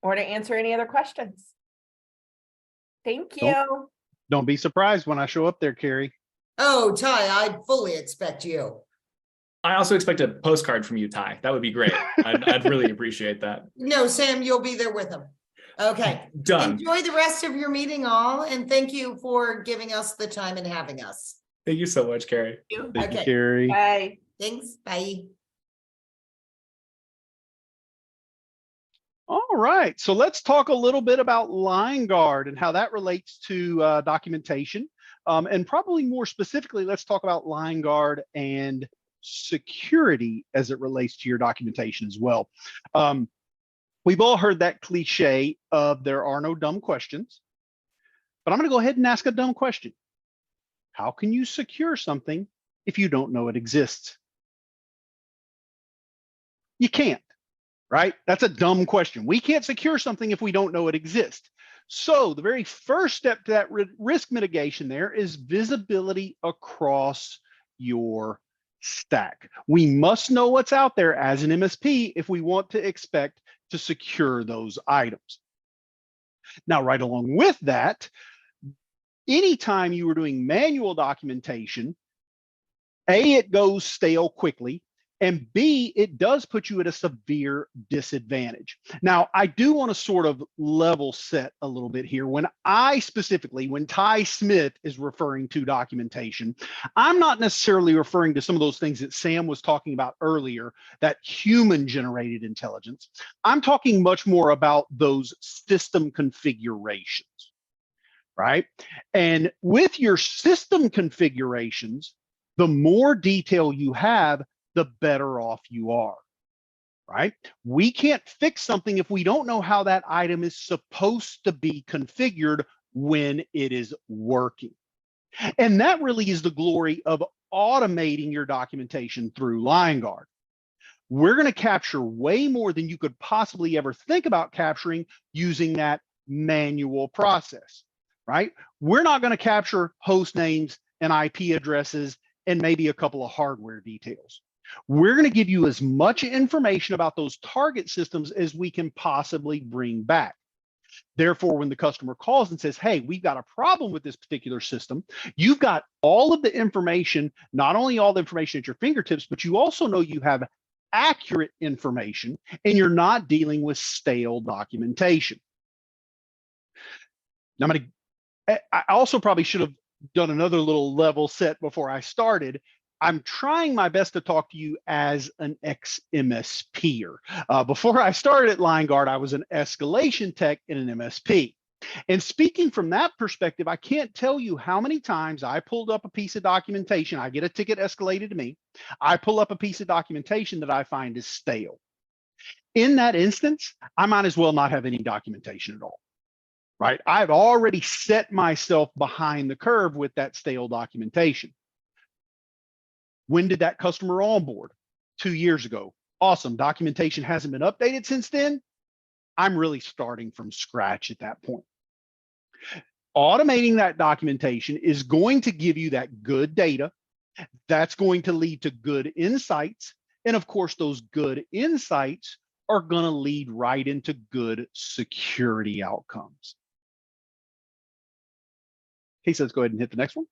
or to answer any other questions. Thank you. Don't be surprised when I show up there, Carrie. Oh, Ty, I fully expect you. I also expect a postcard from you, Ty. That would be great. I'd really appreciate that. No, Sam, you'll be there with him. Okay. Done. Enjoy the rest of your meeting all, and thank you for giving us the time and having us. Thank you so much, Carrie. Thank you. Thank you, Okay. Carrie. Bye. Thanks. Bye. All right, so let's talk a little bit about Liongard and how that relates to documentation. And probably more specifically, let's talk about Liongard and security as it relates to your documentation as well. We've all heard that cliche of there are no dumb questions, but I'm going to go ahead and ask a dumb question. How can you secure something if you don't know it exists? You can't, right? That's a dumb question. We can't secure something if we don't know it exists. So the very first step to that risk mitigation there is visibility across your stack. We must know what's out there as an MSP if we want to expect to secure those items. Now, right along with that, anytime you are doing manual documentation, A, it goes stale quickly, and B, it does put you at a severe disadvantage. Now, I do want to sort of level set a little bit here. When Ty Smith is referring to documentation, I'm not necessarily referring to some of those things that Sam was talking about earlier, that human-generated intelligence. I'm talking much more about those system configurations, right? And with your system configurations, the more detail you have, the better off you are, right? We can't fix something if we don't know how that item is supposed to be configured when it is working. And that really is the glory of automating your documentation through Liongard. We're going to capture way more than you could possibly ever think about capturing using that manual process, right? We're not going to capture host names and IP addresses and maybe a couple of hardware details. We're going to give you as much information about those target systems as we can possibly bring back. Therefore, when the customer calls and says, hey, we've got a problem with this particular system, you've got all of the information, not only all the information at your fingertips, but you also know you have accurate information and you're not dealing with stale documentation. Now, I also probably should have done another little level set before I started. I'm trying my best to talk to you as an ex-MSPer. Before I started at Liongard, I was an escalation tech in an MSP. And speaking from that perspective, I can't tell you how many times I pulled up a piece of documentation. I get a ticket escalated to me. I pull up a piece of documentation that I find is stale. In that instance, I might as well not have any documentation at all, right? I've already set myself behind the curve with that stale documentation. When did that customer onboard? 2 years ago. Awesome. Documentation hasn't been updated since then. I'm really starting from scratch at that point. Automating that documentation is going to give you that good data. That's going to lead to good insights. And of course, those good insights are going to lead right into good security outcomes. Okay, so let's go ahead and hit the next one.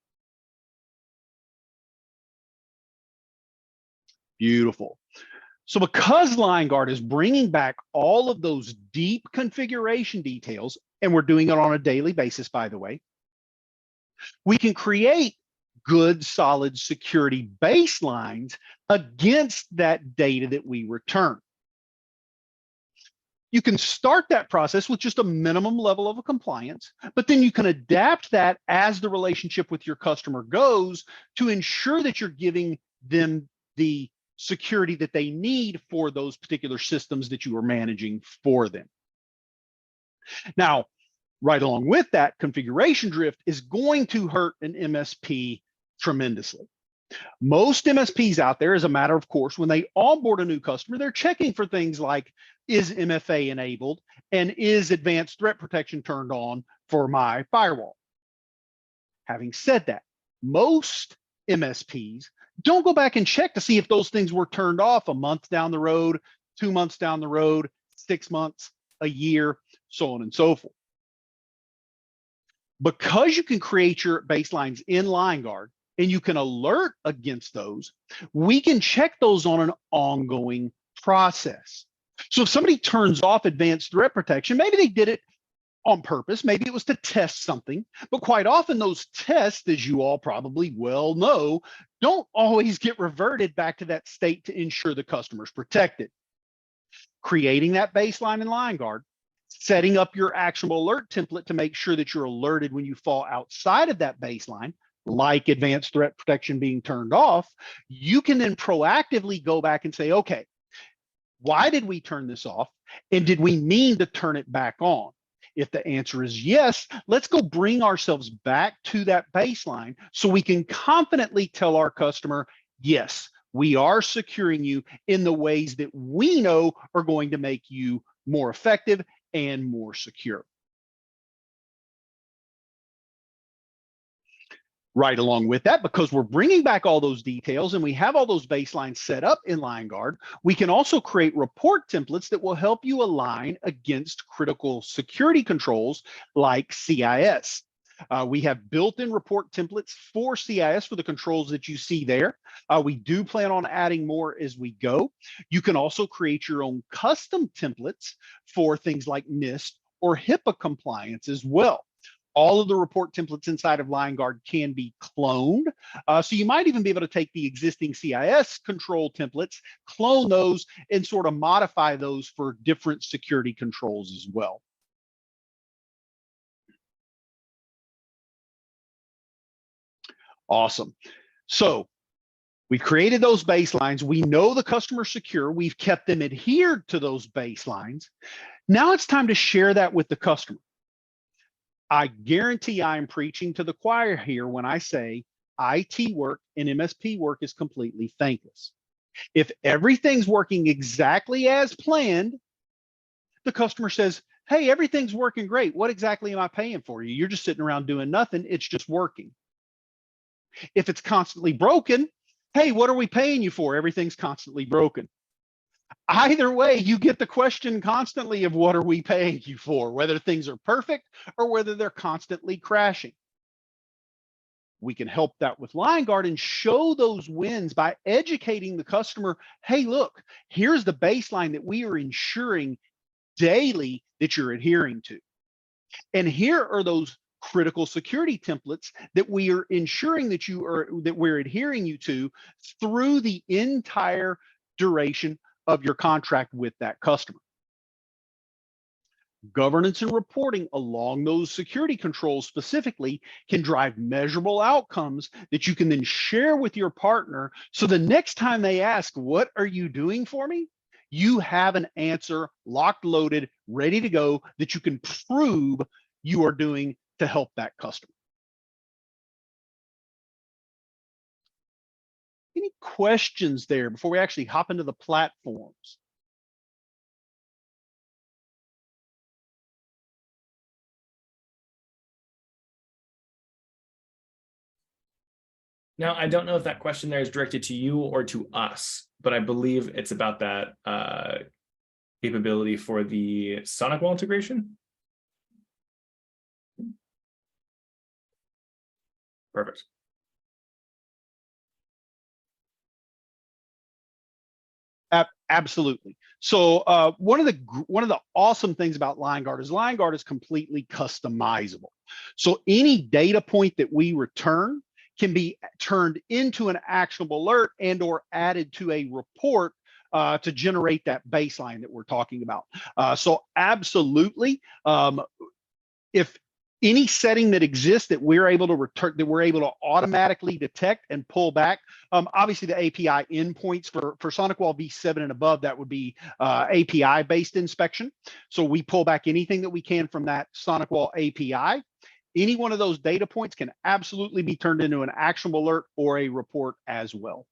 Beautiful. So because Liongard is bringing back all of those deep configuration details, and we're doing it on a daily basis, by the way, we can create good, solid security baselines against that data that we return. You can start that process with just a minimum level of compliance, but then you can adapt that as the relationship with your customer goes to ensure that you're giving them the security that they need for those particular systems that you are managing for them. Now, right along with that, configuration drift is going to hurt an MSP tremendously. Most MSPs out there, as a matter of course, when they onboard a new customer, they're checking for things like, is MFA enabled and is advanced threat protection turned on for my firewall? Having said that, most MSPs don't go back and check to see if those things were turned off a month down the road, 2 months down the road, 6 months, a year, so on and so forth. Because you can create your baselines in Liongard and you can alert against those, we can check those on an ongoing process. So if somebody turns off advanced threat protection, maybe they did it on purpose, maybe it was to test something, but quite often those tests, as you all probably well know, don't always get reverted back to that state to ensure the customer's protected. Creating that baseline in Liongard, setting up your actionable alert template to make sure that you're alerted when you fall outside of that baseline, like advanced threat protection being turned off, you can then proactively go back and say, okay, why did we turn this off? And did we mean to turn it back on? If the answer is yes, let's go bring ourselves back to that baseline so we can confidently tell our customer, yes, we are securing you in the ways that we know are going to make you more effective and more secure. Right along with that, because we're bringing back all those details and we have all those baselines set up in Liongard, we can also create report templates that will help you align against critical security controls like CIS. We have built-in report templates for CIS for the controls that you see there. We do plan on adding more as we go. You can also create your own custom templates for things like NIST or HIPAA compliance as well. All of the report templates inside of Liongard can be cloned. So you might even be able to take the existing CIS control templates, clone those, and sort of modify those for different security controls as well. Awesome. So we've created those baselines. We know the customer's secure. We've kept them adhered to those baselines. Now it's time to share that with the customer. I guarantee I'm preaching to the choir here when I say IT work and MSP work is completely thankless. If everything's working exactly as planned, the customer says, hey, everything's working great. What exactly am I paying for you? You're just sitting around doing nothing. It's just working. If it's constantly broken, hey, what are we paying you for? Everything's constantly broken. Either way, you get the question constantly of what are we paying you for, whether things are perfect or whether they're constantly crashing. We can help that with Liongard and show those wins by educating the customer. Hey, look, here's the baseline that we are ensuring daily that you're adhering to. And here are those critical security templates that we are ensuring that we're adhering you to through the entire duration of your contract with that customer. Governance and reporting along those security controls specifically can drive measurable outcomes that you can then share with your partner. So the next time they ask, what are you doing for me? You have an answer locked, loaded, ready to go that you can prove you are doing to help that customer. Any questions there before we actually hop into the platforms? Now, I don't know if that question there is directed to you or to us, but I believe it's about that capability for the SonicWall integration. Perfect. Absolutely. So one of the awesome things about Liongard is completely customizable. So any data point that we return can be turned into an actionable alert and or added to a report to generate that baseline that we're talking about. So absolutely, if any setting that exists that we're able to return, that we're able to automatically detect and pull back, obviously the API endpoints for SonicWall V7 and above, that would be API-based inspection. So we pull back anything that we can from that SonicWall API. Any one of those data points can absolutely be turned into an actionable alert or a report as well.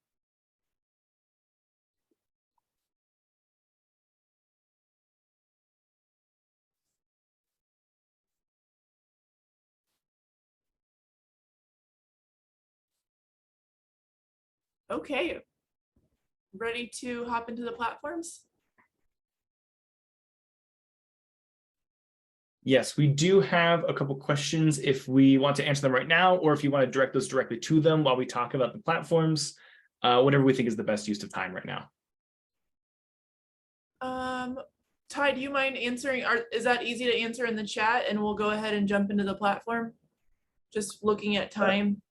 Okay. Ready to hop into the platforms? Yes, we do have a couple questions if we want to answer them right now, or if you want to direct those directly to them while we talk about the platforms, whatever we think is the best use of time right now. Ty, do you mind answering? Is that easy to answer in the chat, and we'll go ahead and jump into the platform? Just looking at time.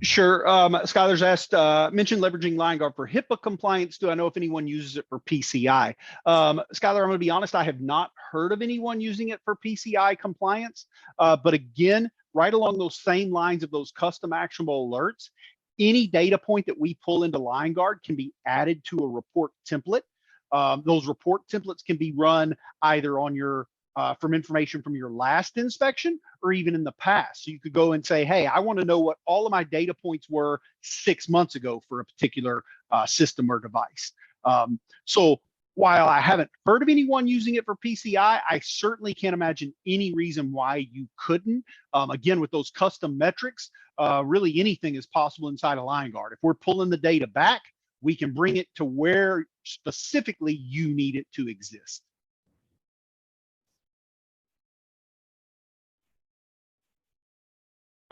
Sure. Skylar's asked, mentioned leveraging Liongard for HIPAA compliance. Do I know if anyone uses it for PCI? Skylar, I'm going to be honest, I have not heard of anyone using it for PCI compliance. But again, right along those same lines of those custom actionable alerts, any data point that we pull into Liongard can be added to a report template. Those report templates can be run either on your from information from your last inspection or even in the past. So you could go and say, hey, I want to know what all of my data points were 6 months ago for a particular system or device. So while I haven't heard of anyone using it for PCI, I certainly can't imagine any reason why you couldn't. Again, with those custom metrics, really anything is possible inside of Liongard. If we're pulling the data back, we can bring it to where specifically you need it to exist.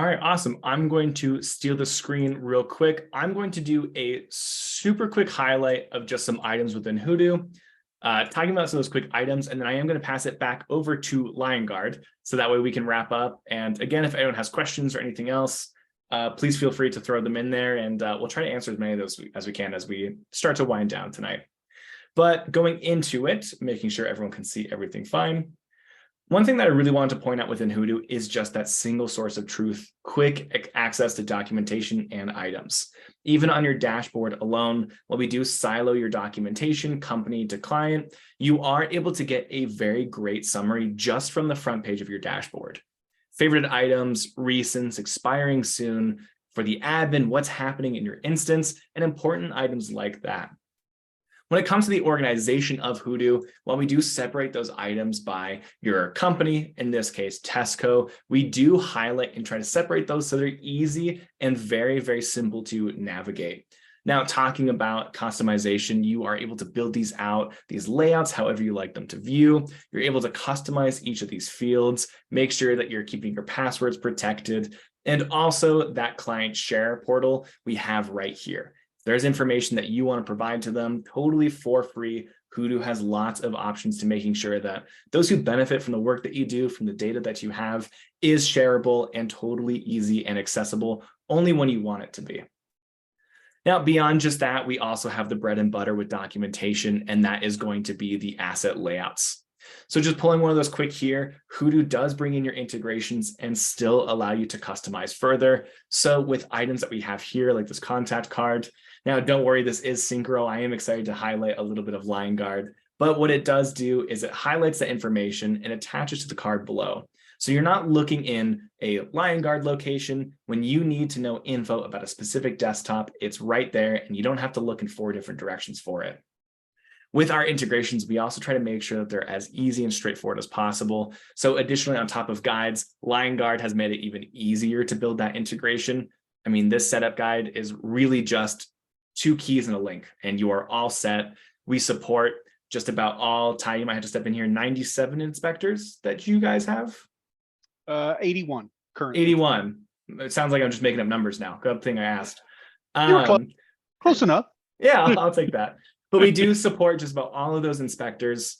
All right, awesome. I'm going to steal the screen real quick. I'm going to do a super quick highlight of just some items within Hudu, talking about some of those quick items, and then I am going to pass it back over to Liongard, so that way we can wrap up. And again, if anyone has questions or anything else, please feel free to throw them in there, and we'll try to answer as many of those as we can as we start to wind down tonight. But going into it, making sure everyone can see everything fine. One thing that I really wanted to point out within Hudu is just that single source of truth, quick access to documentation and items. Even on your dashboard alone, while we do silo your documentation company to client, you are able to get a very great summary just from the front page of your dashboard. Favorite items, recents, expiring soon, for the admin, what's happening in your instance, and important items like that. When it comes to the organization of Hudu, while we do separate those items by your company, in this case, Tesco, we do highlight and try to separate those so they're easy and very, very simple to navigate. Now, talking about customization, you are able to build these out, these layouts, however you like them to view. You're able to customize each of these fields, make sure that you're keeping your passwords protected, And also that client share portal we have right here. If there's information that you want to provide to them totally for free, Hudu has lots of options to making sure that those who benefit from the work that you do, from the data that you have, is shareable and totally easy and accessible only when you want it to be. Now, beyond just that, we also have the bread and butter with documentation, and that is going to be the asset layouts. So just pulling one of those quick here, Hudu does bring in your integrations and still allow you to customize further. So with items that we have here, like this contact card, now don't worry, this is Synchro. I am excited to highlight a little bit of Liongard, but what it does do is it highlights the information and attaches to the card below. So you're not looking in a Liongard location. When you need to know info about a specific desktop, it's right there and you don't have to look in 4 different directions for it. With our integrations, we also try to make sure that they're as easy and straightforward as possible. So additionally, on top of guides, Liongard has made it even easier to build that integration. I mean, this setup guide is really just 2 keys and a link, and you are all set. We support just about all, Ty, you might have to step in here, 97 inspectors that you guys have? 81 currently. 81. It sounds like I'm just making up numbers now. Good thing I asked. You were close enough. Yeah, I'll take that. But we do support just about all of those inspectors.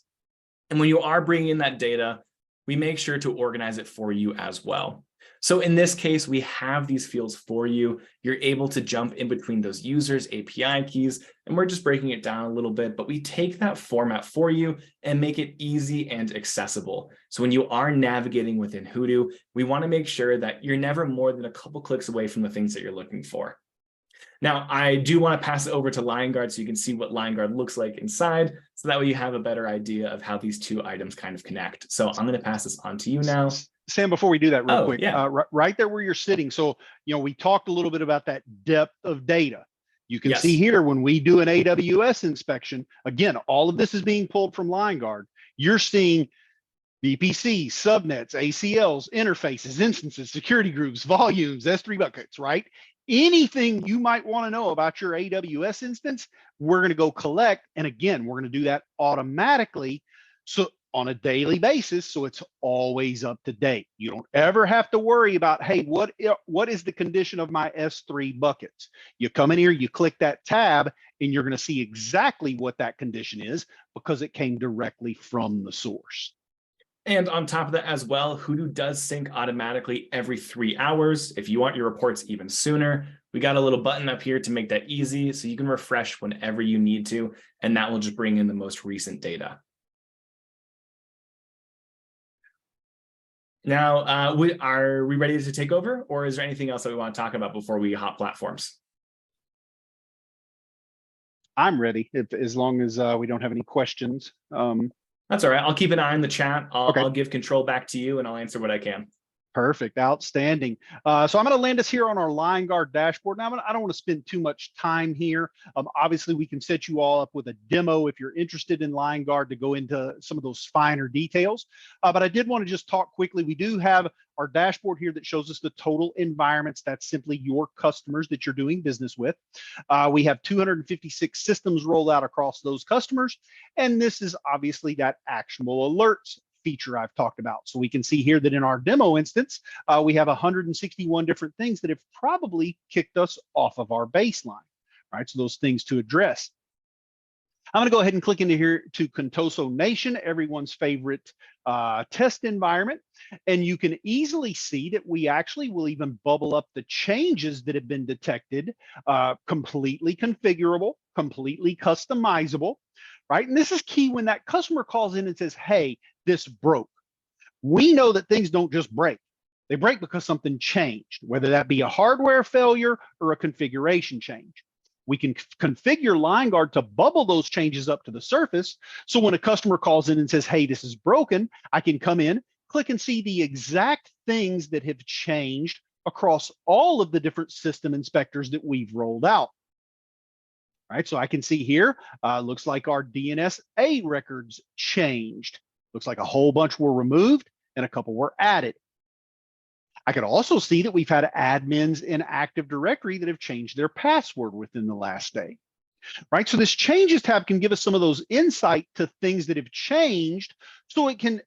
And when you are bringing in that data, we make sure to organize it for you as well. So in this case, we have these fields for you. You're able to jump in between those users' API keys, and we're just breaking it down a little bit, but we take that format for you and make it easy and accessible. So when you are navigating within Hudu, we want to make sure that you're never more than a couple clicks away from the things that you're looking for. Now, I do want to pass it over to Liongard so you can see what Liongard looks like inside, so that way you have a better idea of how these 2 items kind of connect. So I'm going to pass this on to you now. Sam, before we do that real quick, yeah. Right there where you're sitting. So, we talked a little bit about that depth of data. You can Yes. see here when we do an AWS inspection, again, all of this is being pulled from Liongard. You're seeing VPCs, subnets, ACLs, interfaces, instances, security groups, volumes, S3 buckets, right? Anything you might want to know about your AWS instance, we're going to go collect. And again, we're going to do that automatically. So on a daily basis, so it's always up to date. You don't ever have to worry about, hey, what is the condition of my S3 buckets? You come in here, you click that tab, and you're going to see exactly what that condition is because it came directly from the source. And on top of that as well, Hudu does sync automatically every 3 hours. If you want your reports even sooner, we got a little button up here to make that easy so you can refresh whenever you need to, and that will just bring in the most recent data. Now, are we ready to take over, or is there anything else that we want to talk about before we hop platforms? I'm ready, as long as we don't have any questions. That's all right. I'll keep an eye on the chat. Okay. I'll give control back to you and I'll answer what I can. Perfect. Outstanding. So I'm going to land us here on our Liongard dashboard. Now, I don't want to spend too much time here. Obviously, we can set you all up with a demo if you're interested in Liongard to go into some of those finer details. But I did want to just talk quickly. We do have our dashboard here that shows us the total environments. That's simply your customers that you're doing business with. We have 256 systems rolled out across those customers. And this is obviously that actionable alerts feature I've talked about. So we can see here that in our demo instance, we have 161 different things that have probably kicked us off of our baseline, right? So those things to address. I'm going to go ahead and click into here to Contoso Nation, everyone's favorite test environment. And you can easily see that we actually will even bubble up the changes that have been detected, completely configurable, completely customizable, right? And this is key when that customer calls in and says, hey, this broke. We know that things don't just break. They break because something changed, whether that be a hardware failure or a configuration change. We can configure Liongard to bubble those changes up to the surface. So when a customer calls in and says, hey, this is broken, I can come in, click and see the exact things that have changed across all of the different system inspectors that we've rolled out. Right, so I can see here, looks like our DNS-A records changed. Looks like a whole bunch were removed and a couple were added. I could also see that we've had admins in Active Directory that have changed their password within the last day. Right, so this changes tab can give us some of those insight to things that have changed, so it can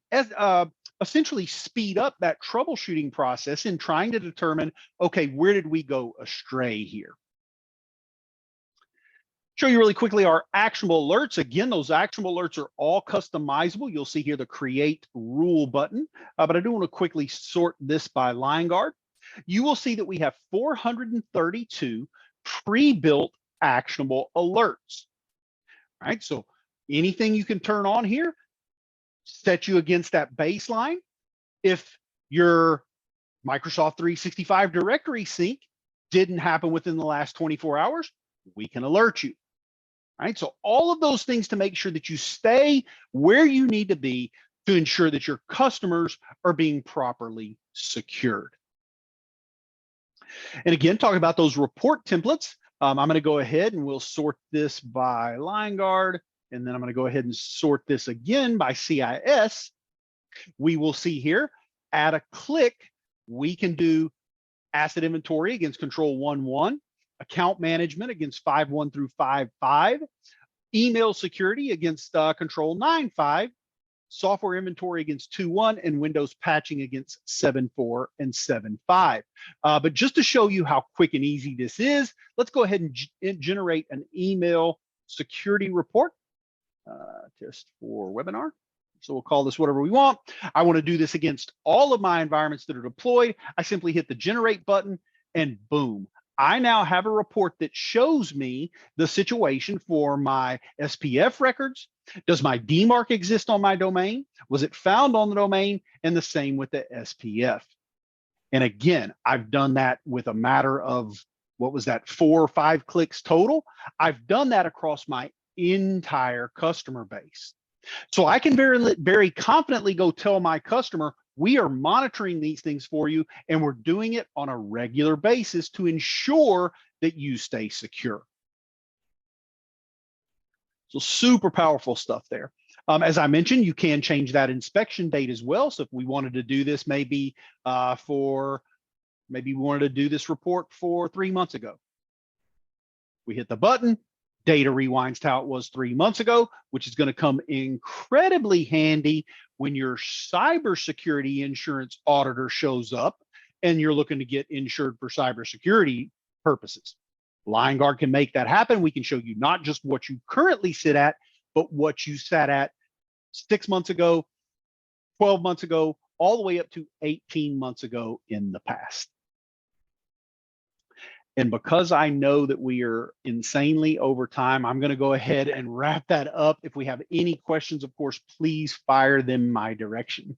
essentially speed up that troubleshooting process in trying to determine, okay, where did we go astray here? Show you really quickly our actionable alerts. Again, those actionable alerts are all customizable. You'll see here the create rule button, but I do want to quickly sort this by Liongard. You will see that we have 432 pre-built actionable alerts. All right, so anything you can turn on here, set you against that baseline. If your Microsoft 365 directory sync didn't happen within the last 24 hours, we can alert you. All right, so all of those things to make sure that you stay where you need to be to ensure that your customers are being properly secured. And again, talking about those report templates, I'm going to go ahead and we'll sort this by Liongard, and then I'm going to go ahead and sort this again by CIS. We will see here, at a click, we can do asset inventory against control 1.1, account management against 5.1 through 5.5, email security against control 9.5, software inventory against 2.1, and Windows patching against 7.4 and 7.5. But just to show you how quick and easy this is, let's go ahead and generate an email security report, just for webinar. So we'll call this whatever we want. I want to do this against all of my environments that are deployed. I simply hit the generate button and boom. I now have a report that shows me the situation for my SPF records. Does my DMARC exist on my domain? Was it found on the domain? And the same with the SPF. And again, I've done that with a matter of, what was that, 4 or 5 clicks total? I've done that across my entire customer base. So I can very confidently go tell my customer, we are monitoring these things for you, and we're doing it on a regular basis to ensure that you stay secure. So super powerful stuff there. As I mentioned, you can change that inspection date as well. So if we wanted to do this, maybe we wanted to do this report for 3 months ago. We hit the button, data rewinds to how it was 3 months ago, which is going to come incredibly handy when your cybersecurity insurance auditor shows up and you're looking to get insured for cybersecurity purposes. Liongard can make that happen. We can show you not just what you currently sit at, but what you sat at 6 months ago, 12 months ago, all the way up to 18 months ago in the past. And because I know that we are insanely over time, I'm going to go ahead and wrap that up. If we have any questions, of course, please fire them my direction.